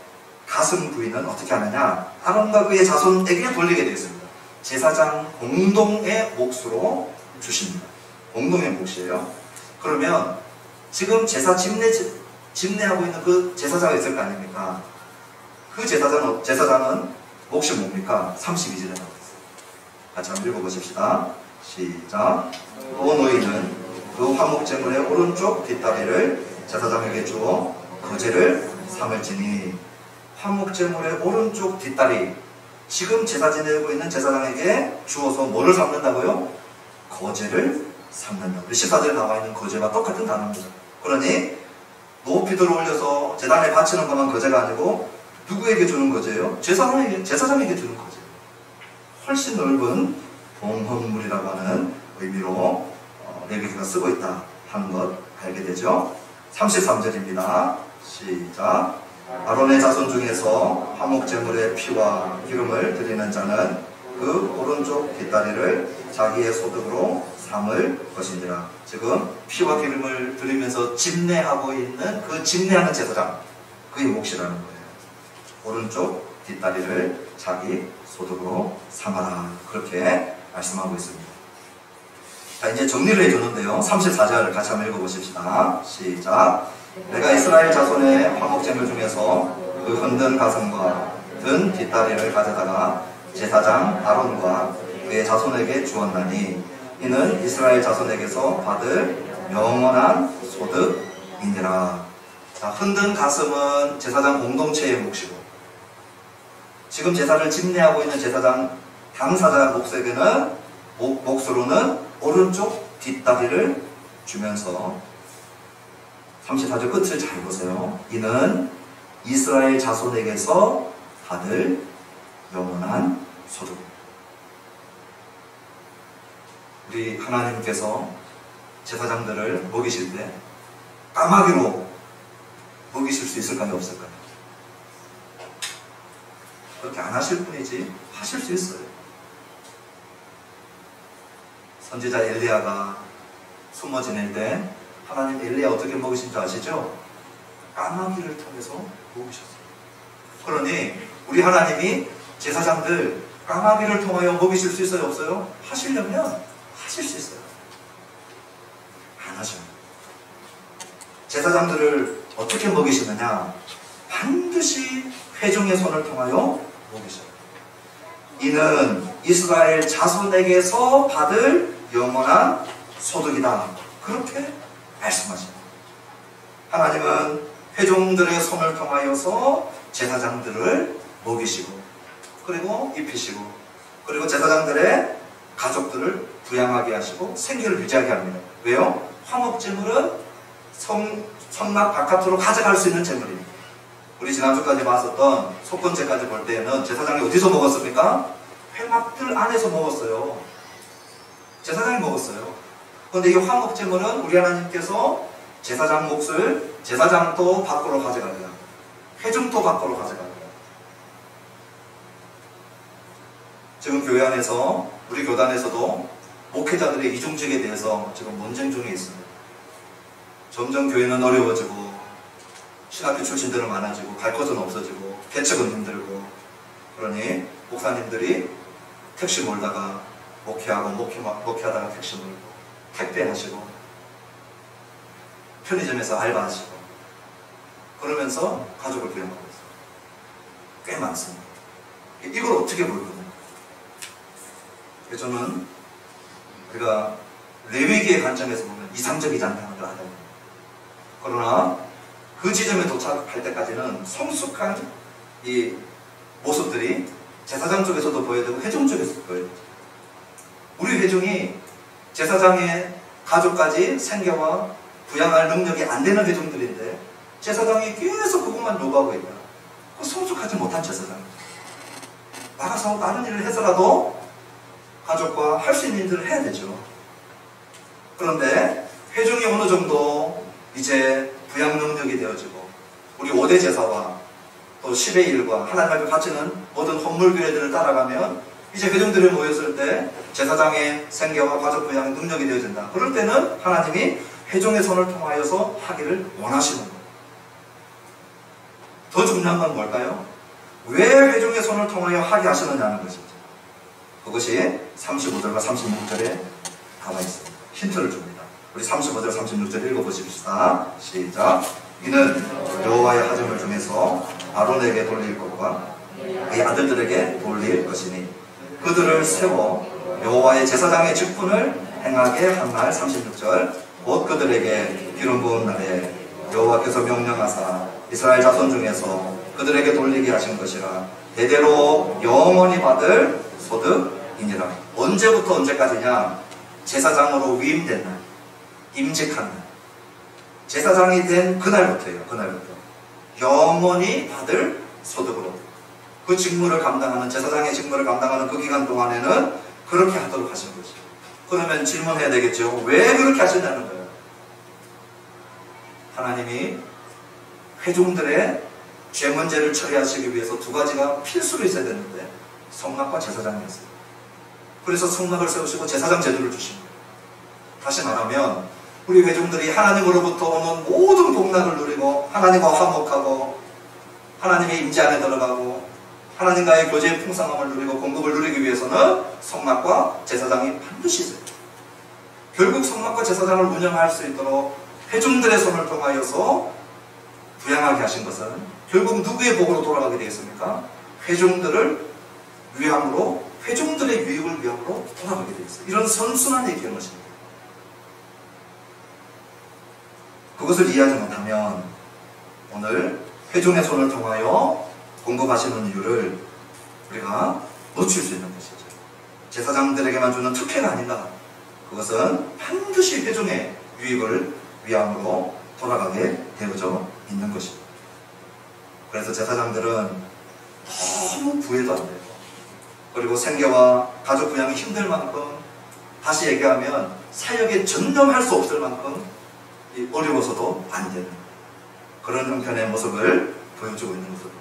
가슴 부위는 어떻게 하느냐? 아론과 그의 자손에게 돌리게 되어 있습니다. 제사장 공동의 몫으로 주십니다. 공동의 몫이에요. 그러면 지금 제사 집례하고 있는 그 제사장이 있을 거 아닙니까? 그 제사장은 몫이 뭡니까? 32절에 나와 있어요. 같이 한번 읽어보십시다. 시작. 또 너희는 그 화목제물의 오른쪽 뒷다리를 제사장에게 주어 거제를 삼을지니. 화목제물의 오른쪽 뒷다리, 지금 제사 지내고 있는 제사장에게 주어서 뭐를 삼는다고요? 거제를 삼는다. 우리 14절에 나와 있는 거제와 똑같은 단어입니다. 그러니 높이 들어 올려서 제단에 바치는 것만 거제가 아니고 누구에게 주는 거제예요? 제사장에게 주는 거제예요. 훨씬 넓은 봉헌물이라고 하는 의미로 레위기가 쓰고 있다 하는 것 알게 되죠. 33절입니다. 시작. 아론의 자손 중에서 화목제물의 피와 기름을 드리는 자는 그 오른쪽 뒷다리를 자기의 소득으로 삼을 것이니라. 지금 피와 기름을 드리면서 집례하고 있는 그 집례하는 제사장, 그의 몫이라는 거예요. 오른쪽 뒷다리를 자기 소득으로 삼아라, 그렇게 말씀하고 있습니다. 자, 이제 정리를 해주는데요. 34절 같이 한번 읽어보십시다. 시작. 내가 이스라엘 자손의 화목제물 중에서 그 흔든 가슴과 든 뒷다리를 가져다가 제사장 아론과 그의 자손에게 주었나니 이는 이스라엘 자손에게서 받을 영원한 소득 이니라. 자, 흔든 가슴은 제사장 공동체의 몫이고, 지금 제사를 집례하고 있는 제사장 당사자 몫으로는 오른쪽 뒷다리를 주면서 34절 끝을 잘 보세요. 이는 이스라엘 자손에게서 받을 영원한 소득. 우리 하나님께서 제사장들을 먹이실 때 까마귀로 먹이실 수 있을까요? 없을까요? 그렇게 안 하실 뿐이지 하실 수 있어요. 선지자 엘리야가 숨어 지낼 때 하나님 엘리야 어떻게 먹이신 줄 아시죠? 까마귀를 통해서 먹이셨어요. 그러니 우리 하나님이 제사장들 까마귀를 통하여 먹이실 수 있어요? 없어요? 하시려면 하실 수 있어요. 안 하셔요. 제사장들을 어떻게 먹이시느냐? 반드시 회중의 손을 통하여 먹이셔요. 이는 이스라엘 자손에게서 받을 영원한 소득이다. 그렇게 말씀하십니다. 하나님은 회중들의 손을 통하여서 제사장들을 먹이시고, 그리고 입히시고, 그리고 제사장들의 가족들을 부양하게 하시고 생계를 유지하게 합니다. 왜요? 화목제물은 성막 바깥으로 가져갈 수 있는 제물입니다. 우리 지난주까지 봤었던 속건제까지 볼 때는 제사장이 어디서 먹었습니까? 회막들 안에서 먹었어요. 제사장이 먹었어요. 그런데 이 화목제물은 우리 하나님께서 제사장 몫을 제사장도 밖으로 가져갑니다. 회중도 밖으로 가져갑니다. 지금 교회 안에서, 우리 교단에서도 목회자들의 이중직에 대해서 지금 논쟁 중에 있습니다. 점점 교회는 어려워지고 신학교 출신들은 많아지고 갈 곳은 없어지고 개척은 힘들고, 그러니 목사님들이 택시 몰다가 목회하고 목회하다가 택시 몰고 택배하시고 편의점에서 알바하시고 그러면서 가족을 부양하고 있어요. 꽤 많습니다. 이걸 어떻게 볼 거냐? 저는 우리가 레위기의 관점에서 보면 이상적이지 않다는 걸 알아요. 그러나 그 지점에 도착할 때까지는 성숙한 이 모습들이 제사장 쪽에서도 보여야 되고 회중 쪽에서도 보여야 되죠. 우리 회중이 제사장의 가족까지 생계와 부양할 능력이 안 되는 회중들인데 제사장이 계속 그것만 요구하고 있다. 그 성숙하지 못한 제사장. 나가서 다른 일을 해서라도 가족과 할 수 있는 일들을 해야 되죠. 그런데 회중이 어느 정도 이제 부양 능력이 되어지고 우리 5대 제사와 또 10의 1과 하나님 앞에 바치는 모든 헌물교회들을 따라가면 이제 회중들이 모였을 때 제사장의 생계와 가족 부양의 능력이 되어진다. 그럴 때는 하나님이 회중의 손을 통하여서 하기를 원하시는 거예요. 더 중요한 건 뭘까요? 왜 회중의 손을 통하여 하게 하시느냐는 것이죠. 그것이 35절과 36절에 나와 있습니다. 힌트를 줍니다. 우리 35절, 36절 읽어보십시다. 시작. 이는 여호와의 하점을 중에서 아론에게 돌릴 것과 그의 아들들에게 돌릴 것이니 그들을 세워 여호와의 제사장의 직분을 행하게 한 날. 36절. 곧 그들에게 기름 부은 날에 여호와께서 명령하사 이스라엘 자손 중에서 그들에게 돌리게 하신 것이라 대대로 영원히 받을 소득이니라. 언제부터 언제까지냐? 제사장으로 위임된 날, 임직한 날, 제사장이 된 그날부터예요. 그날부터 영원히 받을 소득으로 그 직무를 감당하는, 제사장의 직무를 감당하는 그 기간 동안에는 그렇게 하도록 하신 거죠. 그러면 질문해야 되겠죠. 왜 그렇게 하셨냐는 거예요. 하나님이 회중들의 죄 문제를 처리하시기 위해서 두 가지가 필수로 있어야 되는데 성막과 제사장이었어요. 그래서 성막을 세우시고 제사장 제도를 주신 거예요. 다시 말하면 우리 회중들이 하나님으로부터 오는 모든 복락을 누리고 하나님과 화목하고 하나님의 임재 안에 들어가고 하나님과의 교제의 풍성함을 누리고 공급을 누리기 위해서는 성막과 제사장이 반드시 있어요. 결국 성막과 제사장을 운영할 수 있도록 회중들의 손을 통하여서 부양하게 하신 것은 결국 누구의 복으로 돌아가게 되겠습니까? 회중들을 위함으로, 회중들의 유익을 위함으로 돌아가게 되겠어요. 이런 선순환의 경우입니다. 그것을 이해하지 못하면 오늘 회중의 손을 통하여 공급하시는 이유를 우리가 놓칠 수 있는 것이죠. 제사장들에게만 주는 특혜가 아니다. 그것은 반드시 회중의 유익을 위함으로 돌아가게 되어져 있는 것입니다. 그래서 제사장들은 너무 부해도 안 되고, 그리고 생계와 가족 부양이 힘들 만큼, 다시 얘기하면 사역에 전념할 수 없을 만큼 어려워서도 안 되는 그런 형편의 모습을 보여주고 있는 모습을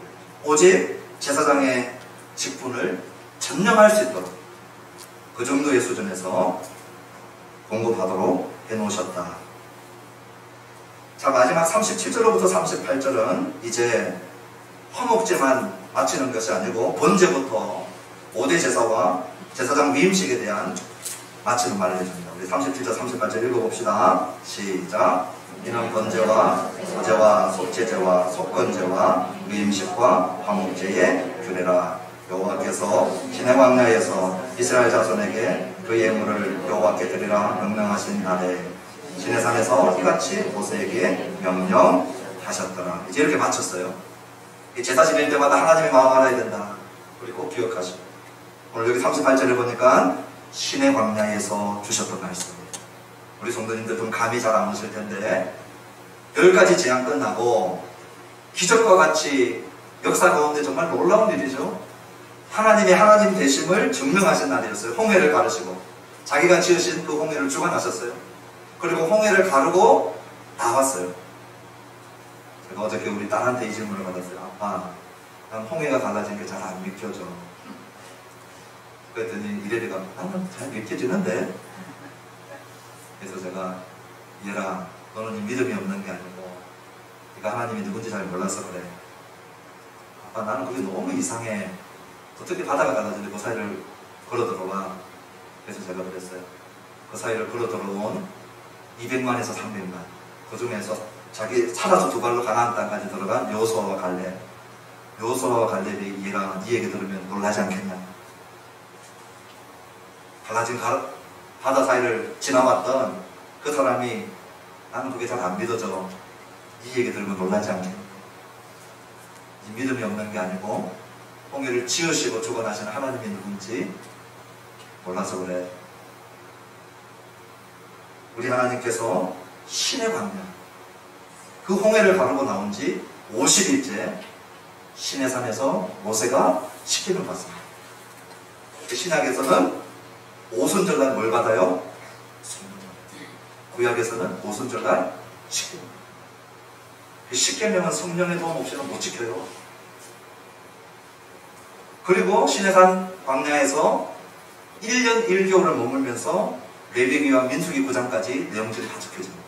오직 제사장의 직분을 전념할 수 있도록 그 정도의 수준에서 공급하도록 해놓으셨다. 자, 마지막 37절로부터 38절은 이제 화목제만 마치는 것이 아니고 번제부터 5대 제사와 제사장 위임식에 대한 마치는 말을 해줍니다. 우리 37절 38절 읽어봅시다. 시작. 이는 번제와 소제와 속제제와 속건제와 위임식과 화목제의 규례라. 여호와께서 시내 광야에서 이스라엘 자손에게 그 예물을 여호와께 드리라 명령하신 날에 시내산에서 이같이 모세에게 명령하셨더라. 이제 이렇게 마쳤어요. 이 제사 지낼 때마다 하나님의 마음 알아야 된다. 우리 꼭 기억하시고, 오늘 여기 38절을 보니까 시내 광야에서 주셨던 말씀이에요. 우리 성도님들 좀 감이 잘 안 오실 텐데 10가지 재앙 끝나고 기적과 같이 역사 가운데 정말 놀라운 일이죠. 하나님의 하나님 되심을 증명하신 날이었어요. 홍해를 가르시고 자기가 지으신 그 홍해를 주관하셨어요. 그리고 홍해를 가르고 나왔어요. 제가 어저께 우리 딸한테 이 질문을 받았어요. 아빠, 난 홍해가 갈라진 게 잘 안 믿겨져. 그랬더니 이래리가 나는 잘 믿겨지는데? 그래서 제가 얘라, 너는 믿음이 없는 게 아니고 네가 하나님이 누군지 잘 몰라서 그래. 아빠, 나는 그게 너무 이상해. 어떻게 바다가 갈라지는데 그 사이를 걸어 들어와. 그래서 제가 그랬어요. 그 사이를 걸어 들어온 200만에서 300만, 그 중에서 자기 살아서 두 발로 가나안 땅까지 들어간 여호수아와 갈렙. 여호수아와 갈렙이 얘가 네 얘기 들으면 놀라지 않겠냐. 갈라진 바다 사이를 지나왔던 그 사람이 나는 그게 잘 안 믿어져. 네 얘기 들으면 놀라지 않겠냐. 믿음이 없는 게 아니고 홍해를 지으시고 주관하시는 하나님이 누군지 몰라서 그래. 우리 하나님께서 신의 광야, 그 홍해를 가르고 나온 지 50일째 신의 산에서 모세가 시킴을 받습니다. 신약에서는 오순절날 뭘 받아요? 성령. 구약에서는 오순절날 시낌. 십계명은 성령의 도움 없이는 못 지켜요. 그리고 시내산 광야에서 1년 1개월을 머물면서 레위기와 민수기 9장까지 내용들이 다 적혀집니다.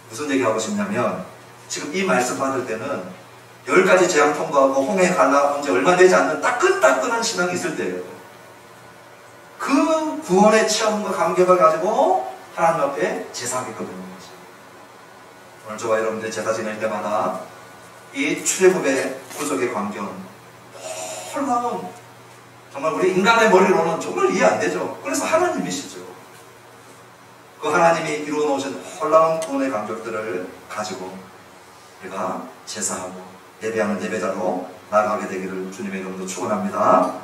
무슨 얘기하고 싶냐면 지금 이 말씀 받을 때는 10가지 재앙 통과하고 홍해 갈라온 지 얼마 되지 않는 따끈따끈한 신앙이 있을 때예요. 그 구원의 체험과 감격을 가지고 하나님 앞에 제사하게끔 되는 거죠. 오늘 저와 여러분들 제사 지낼 때마다 이 출애굽의 구속의 광경, 놀라운, 정말 우리 인간의 머리로는 정말 이해 안 되죠. 그래서 하나님이시죠. 그 하나님이 이루어 놓으신 놀라운 구원의 감격들을 가지고 우리가 제사하고 예배하는 예배자로 나아가게 되기를 주님의 이름으로 축원합니다.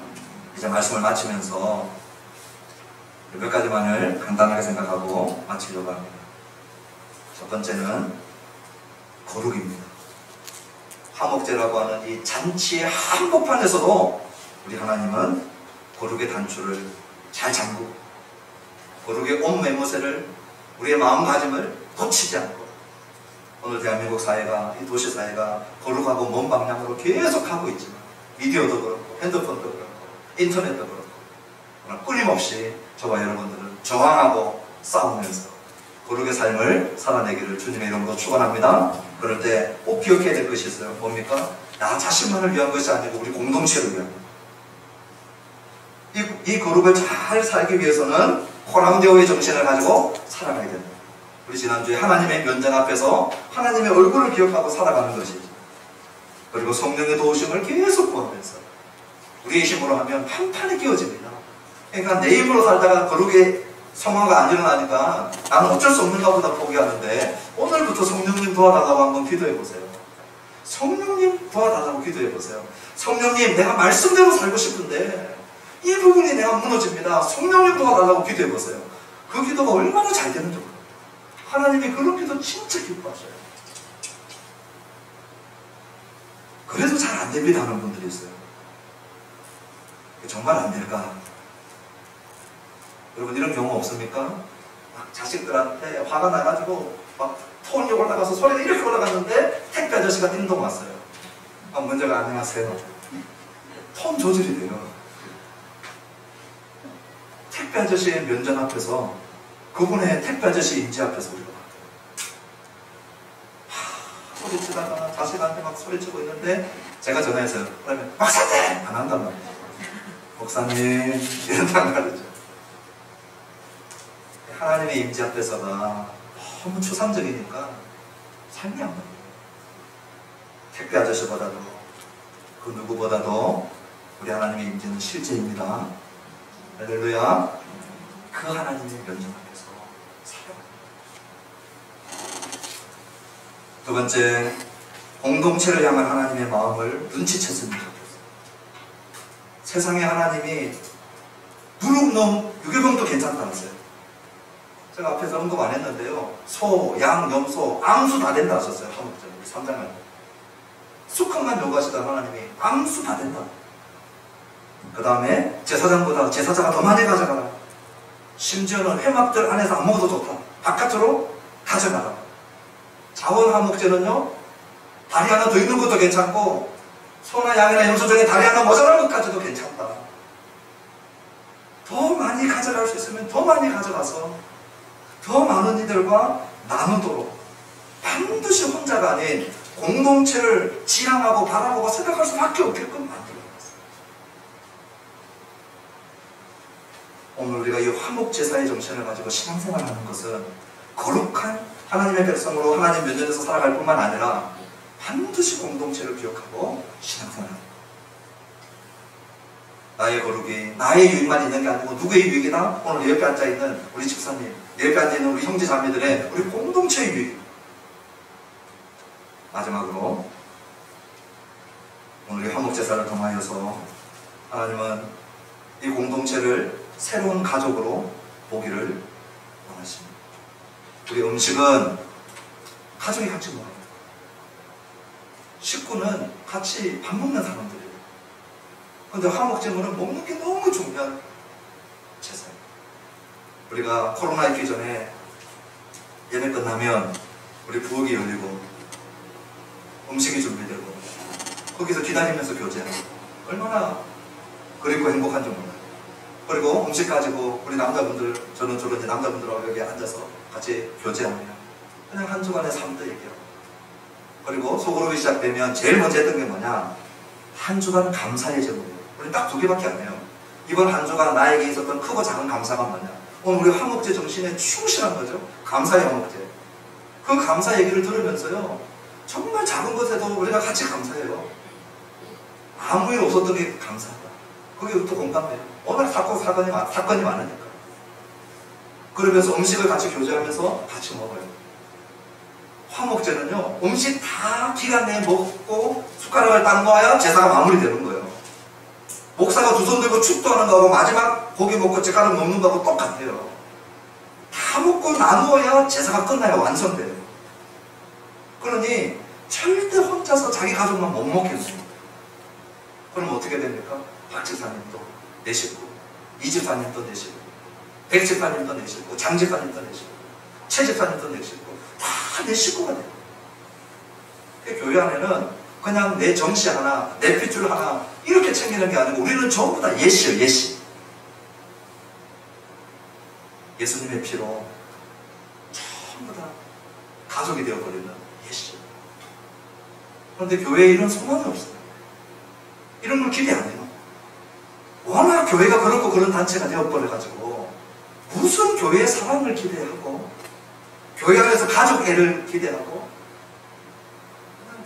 이제 말씀을 마치면서 몇 가지만을 간단하게 생각하고 마치려고 합니다. 첫 번째는 거룩입니다. 화목제라고 하는 이 잔치의 한복판에서도 우리 하나님은 거룩의 단추를 잘 잠그고 거룩의 온 매무새를, 우리의 마음가짐을 놓치지 않고, 오늘 대한민국 사회가, 이 도시 사회가 거룩하고 먼 방향으로 계속 가고 있지만 미디어도 그렇고 핸드폰도 그렇고 인터넷도 그렇고 끊임없이 저와 여러분들은 저항하고 싸우면서 거룩의 삶을 살아내기를 주님의 이름으로 축원합니다. 그럴 때 꼭 기억해야 될 것이 있어요. 뭡니까? 나 자신만을 위한 것이 아니고 우리 공동체를 위한 것. 이 거룩을 잘 살기 위해서는 코람데오의 정신을 가지고 살아가야 된다. 우리 지난주에 하나님의 면전 앞에서 하나님의 얼굴을 기억하고 살아가는 것이죠. 그리고 성령의 도우심을 계속 구하면서 우리의 힘으로 하면 판판이 끼워집니다. 그러니까 내 힘으로 살다가 거룩의 성화가 안 일어나니까 나는 어쩔 수 없는가 보다 포기하는데 오늘부터 성령님 도와달라고 한번 기도해 보세요. 성령님 도와달라고 기도해 보세요. 성령님, 내가 말씀대로 살고 싶은데 이 부분이 내가 무너집니다. 성령님 도와달라고 기도해 보세요. 그 기도가 얼마나 잘 되는지 몰라요. 하나님이 그런 기도 진짜 기뻐하셔요. 그래도 잘 안 됩니다 하는 분들이 있어요. 정말 안 될까? 여러분 이런 경우 없습니까? 막 자식들한테 화가 나가지고 막 톤이 올라가서 소리가 이렇게 올라갔는데 택배 아저씨가 띵동 왔어요. 문제가 안녕하세요. 톤 조절이 돼요. 택배 아저씨의 면전 앞에서 그분의 택배 아저씨 임재 앞에서 우리가 소리치다가 자식한테 막 소리치고 있는데 제가 전화했어요. 그러면 박사님! 안 한단 말이에요. 목사님 이런단 말이죠. 하나님의 임재 앞에서가 너무 추상적이니까 삶이 안 나요. 택배 아저씨보다도 그 누구보다도 우리 하나님의 임재는 실제입니다. 할렐루야. 그 하나님의 면전 앞에서 살아가요. 두 번째, 공동체를 향한 하나님의 마음을 눈치챘으면 좋겠어요. 세상에 하나님이 누룩 놈 유괴병도 괜찮다면서요. 제가 앞에서 언급 안 했는데요. 소, 양, 염소, 암수 다 된다 하셨어요. 한국전 우리 3장을. 수컷만 요구하시던 하나님이 암수 다 된다. 그 다음에 제사장보다 제사자가 더 많이 가져가라. 심지어는 회막들 안에서 안 먹어도 좋다. 바깥으로 가져가라. 자원화목제는요, 다리 하나 더 있는 것도 괜찮고 소나 양이나 염소 중에 다리 하나 모자란 것까지도 괜찮다. 더 많이 가져갈 수 있으면 더 많이 가져가서 더 많은 이들과 나누도록 반드시 혼자가 아닌 공동체를 지향하고 바라보고 생각할 수밖에 없게끔 만들어놨어요. 오늘 우리가 이 화목제사의 정신을 가지고 신앙생활하는 것은 거룩한 하나님의 백성으로 하나님 면전에서 살아갈 뿐만 아니라 반드시 공동체를 기억하고 신앙생활합니다. 나의 거룩이 나의 유익만 있는 게 아니고 누구의 유익이나 오늘 내 옆에 앉아있는 우리 집사님, 내 옆에 앉아있는 우리 형제 자매들의 우리 공동체의 유익. 마지막으로 오늘 이 화목제사를 통하여서 하나님은 이 공동체를 새로운 가족으로 보기를 원하십니다. 우리 음식은 가족이 같이 먹어요. 식구는 같이 밥 먹는 사람들이에요. 그런데 화목제물은 먹는 게 너무 중요한 제사예요. 우리가 코로나 있기 전에 예배 끝나면 우리 부엌이 열리고 음식이 준비되고 거기서 기다리면서 교제하고 얼마나 그립고 행복한지 몰라요. 그리고 음식 가지고 우리 남자분들, 저는 주로 이제 남자분들하고 여기 앉아서 같이 교제합니다. 그냥 한 주간의 삶도 얘기하고. 그리고 소그룹이 시작되면 제일 먼저 했던 게 뭐냐? 한 주간 감사의 제목이에요. 우리 딱 2개밖에 안 해요. 이번 한 주간 나에게 있었던 크고 작은 감사가 뭐냐? 오늘 우리 화목제 정신에 충실한 거죠. 감사의 화목제. 그 감사 얘기를 들으면서요, 정말 작은 것에도 우리가 같이 감사해요. 아무 일 없었던 게 감사하다. 그게 또 공감돼요. 워낙 사건이 많으니까. 그러면서 음식을 같이 교제하면서 같이 먹어요. 화목제는요, 음식 다 기간 내에 먹고 숟가락을 딱 놓아야 제사가 마무리되는 거예요. 목사가 두 손 들고 축도하는 거하고 마지막 고기 먹고 젓가락 먹는 거하고 똑같아요. 다 먹고 나누어야 제사가 끝나요. 완성돼요. 그러니 절대 혼자서 자기 가족만 못 먹겠어요. 그럼 어떻게 됩니까? 박 집사님도 내 식구, 이 집사님도 내 식구, 백 집사님도 내 식구, 장 집사님도 내 식구, 최 집사님도 내 식구, 다 내 식구가 돼요. 교회 안에는 그냥 내 정시 하나, 내 핏줄 하나 이렇게 챙기는 게 아니고 우리는 전부 다 예시예요. 예시. 예수님의 피로 전부 다 가족이 되어버리는 예시. 그런데 교회에 이런 소망이 없어요. 이런 걸 기대 안 해요. 워낙 교회가 그렇고 그런 단체가 되어버려가지고 무슨 교회의 사랑을 기대하고 교회 안에서 가족 애를 기대하고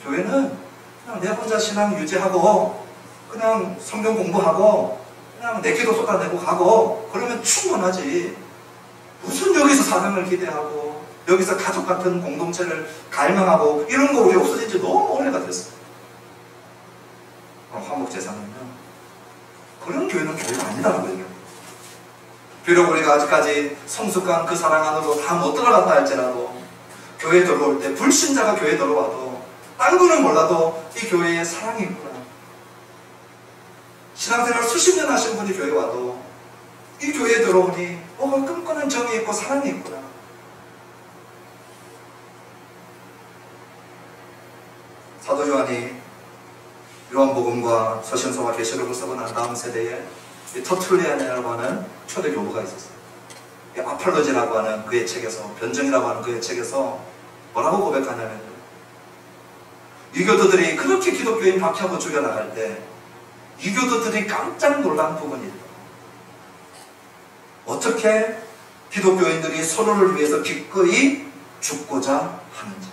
교회는 그냥 내 혼자 신앙 유지하고 그냥 성경 공부하고 그냥 내 기도 쏟아내고 가고 그러면 충분하지. 여기서 사랑을 기대하고 여기서 가족 같은 공동체를 갈망하고 이런 거 우리 없어진 지 너무 오래가 됐어요. 화목제사는요, 그런 교회는 교회가 아니라는 거예요. 비록 우리가 아직까지 성숙한 그 사랑 안으로 다 못 들어갔다 할지라도 교회 들어올 때 불신자가 교회 들어와도 딴 거는 몰라도 이 교회에 사랑이 있구나. 신앙생활 수십 년 하신 분이 교회 와도 이 교회에 들어오니 뭐가 끈끈한 정이 있고 사랑이 있구나. 사도 요한이 요한복음과 서신서와 계시록을 쓰고 난 다음 세대에 터툴리안이라고 하는 초대 교부가 있었어요. 아폴로지라고 하는 그의 책에서, 변증이라고 하는 그의 책에서 뭐라고 고백하냐면, 유교도들이 그렇게 기독교인 박해하고 죽여나갈 때 유교도들이 깜짝 놀란 부분이 있다. 어떻게 기독교인들이 서로를 위해서 기꺼이 죽고자 하는지.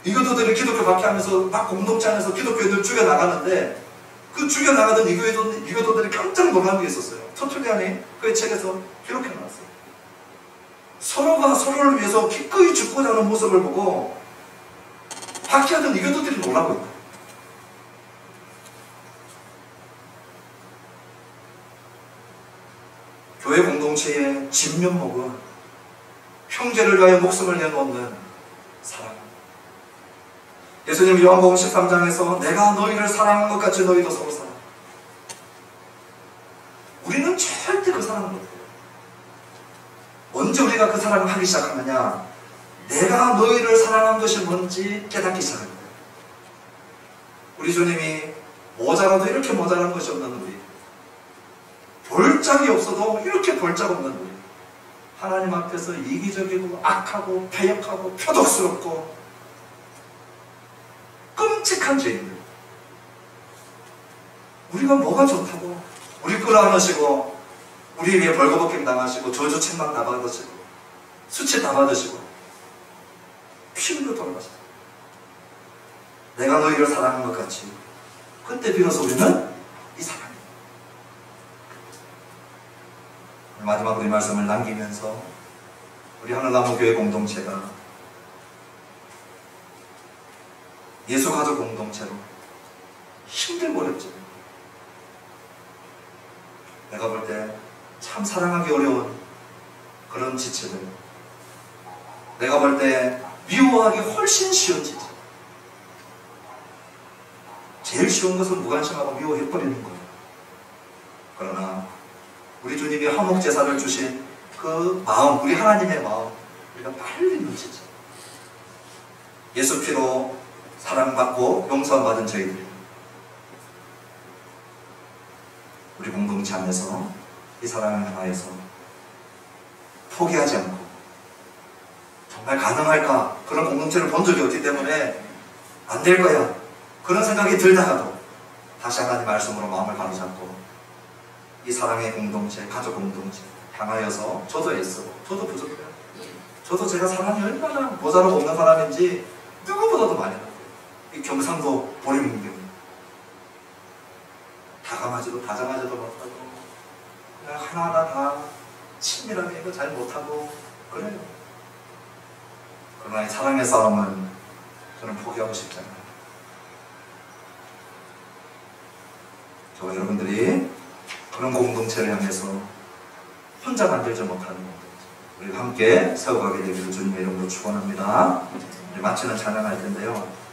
유교도들이 기독교 박해하면서 막 공동체 안에서 기독교인들 죽여나가는데 그 죽여나가던 유교도들이 깜짝 놀란 게 있었어요. 터툴리안이 그의 책에서 기록해놨어요. 서로가 서로를 위해서 기꺼이 죽고자 하는 모습을 보고 박해하던 유교도들이 놀라고 있다. 교회 공동체의 진면목은 형제를 위하여 목숨을 내놓는 사랑. 예수님 요한복음 13장에서 내가 너희를 사랑한 것 같이 너희도 서로 사랑. 우리는 절대 그 사랑을 못해요. 언제 우리가 그 사랑을 하기 시작하느냐? 내가 너희를 사랑한 것이 뭔지 깨닫기 시작합니다. 우리 주님이 모자라도 이렇게 모자란 것이 없는 우리, 볼짝이 없어도 이렇게 볼짝 없는 우리, 하나님 앞에서 이기적이고 악하고 패역하고 표독스럽고 끔찍한 죄인들, 우리가 뭐가 좋다고 우리 끌어안으시고 우리 위에 벌거벗김 당하시고 저주 책망 다 받으시고 수치 다 받으시고 피 흘려 돌아가시고 내가 너희를 사랑한 것 같이, 그때 비로소 우리는 이 사랑입니다. 마지막으로 이 말씀을 남기면서 우리 하늘나무 교회 공동체가 예수 가족 공동체로 힘들고 어렵지, 내가 볼 때 참 사랑하기 어려운 그런 지체들, 내가 볼 때 미워하기 훨씬 쉬운 지체, 제일 쉬운 것은 무관심하고 미워해버리는 거예요. 그러나 우리 주님이 화목제사를 주신 그 마음, 우리 하나님의 마음, 우리가 빨리 놓치죠. 예수 피로 사랑받고 용서받은 저희들, 우리 공동체 안에서 이 사랑을 향하여서 포기하지 않고, 정말 가능할까? 그런 공동체를 본 적이 없기 때문에 안 될 거야, 그런 생각이 들다가도 다시 하나님 말씀으로 마음을 바로잡고 이 사랑의 공동체, 가족 공동체 향하여서 저도 애쓰고, 저도 부족해요. 저도 제가 사랑이 얼마나 모자라고 없는 사람인지 누구보다도 많이 알아요. 이 경상도 보리문경, 다감하지도 다정하지도 못하고 그냥 하나하나 다 친밀하게 이거 잘 못하고 그래요. 그러나 이 사랑의 싸움은 저는 포기하고 싶지 않아요. 저와 여러분들이 그런 공동체를 향해서 혼자 만들지 못하는 공동체, 우리가 함께 세워가게 되기를 주님의 이름으로 축원합니다. 이제 마치는 찬양할 텐데요.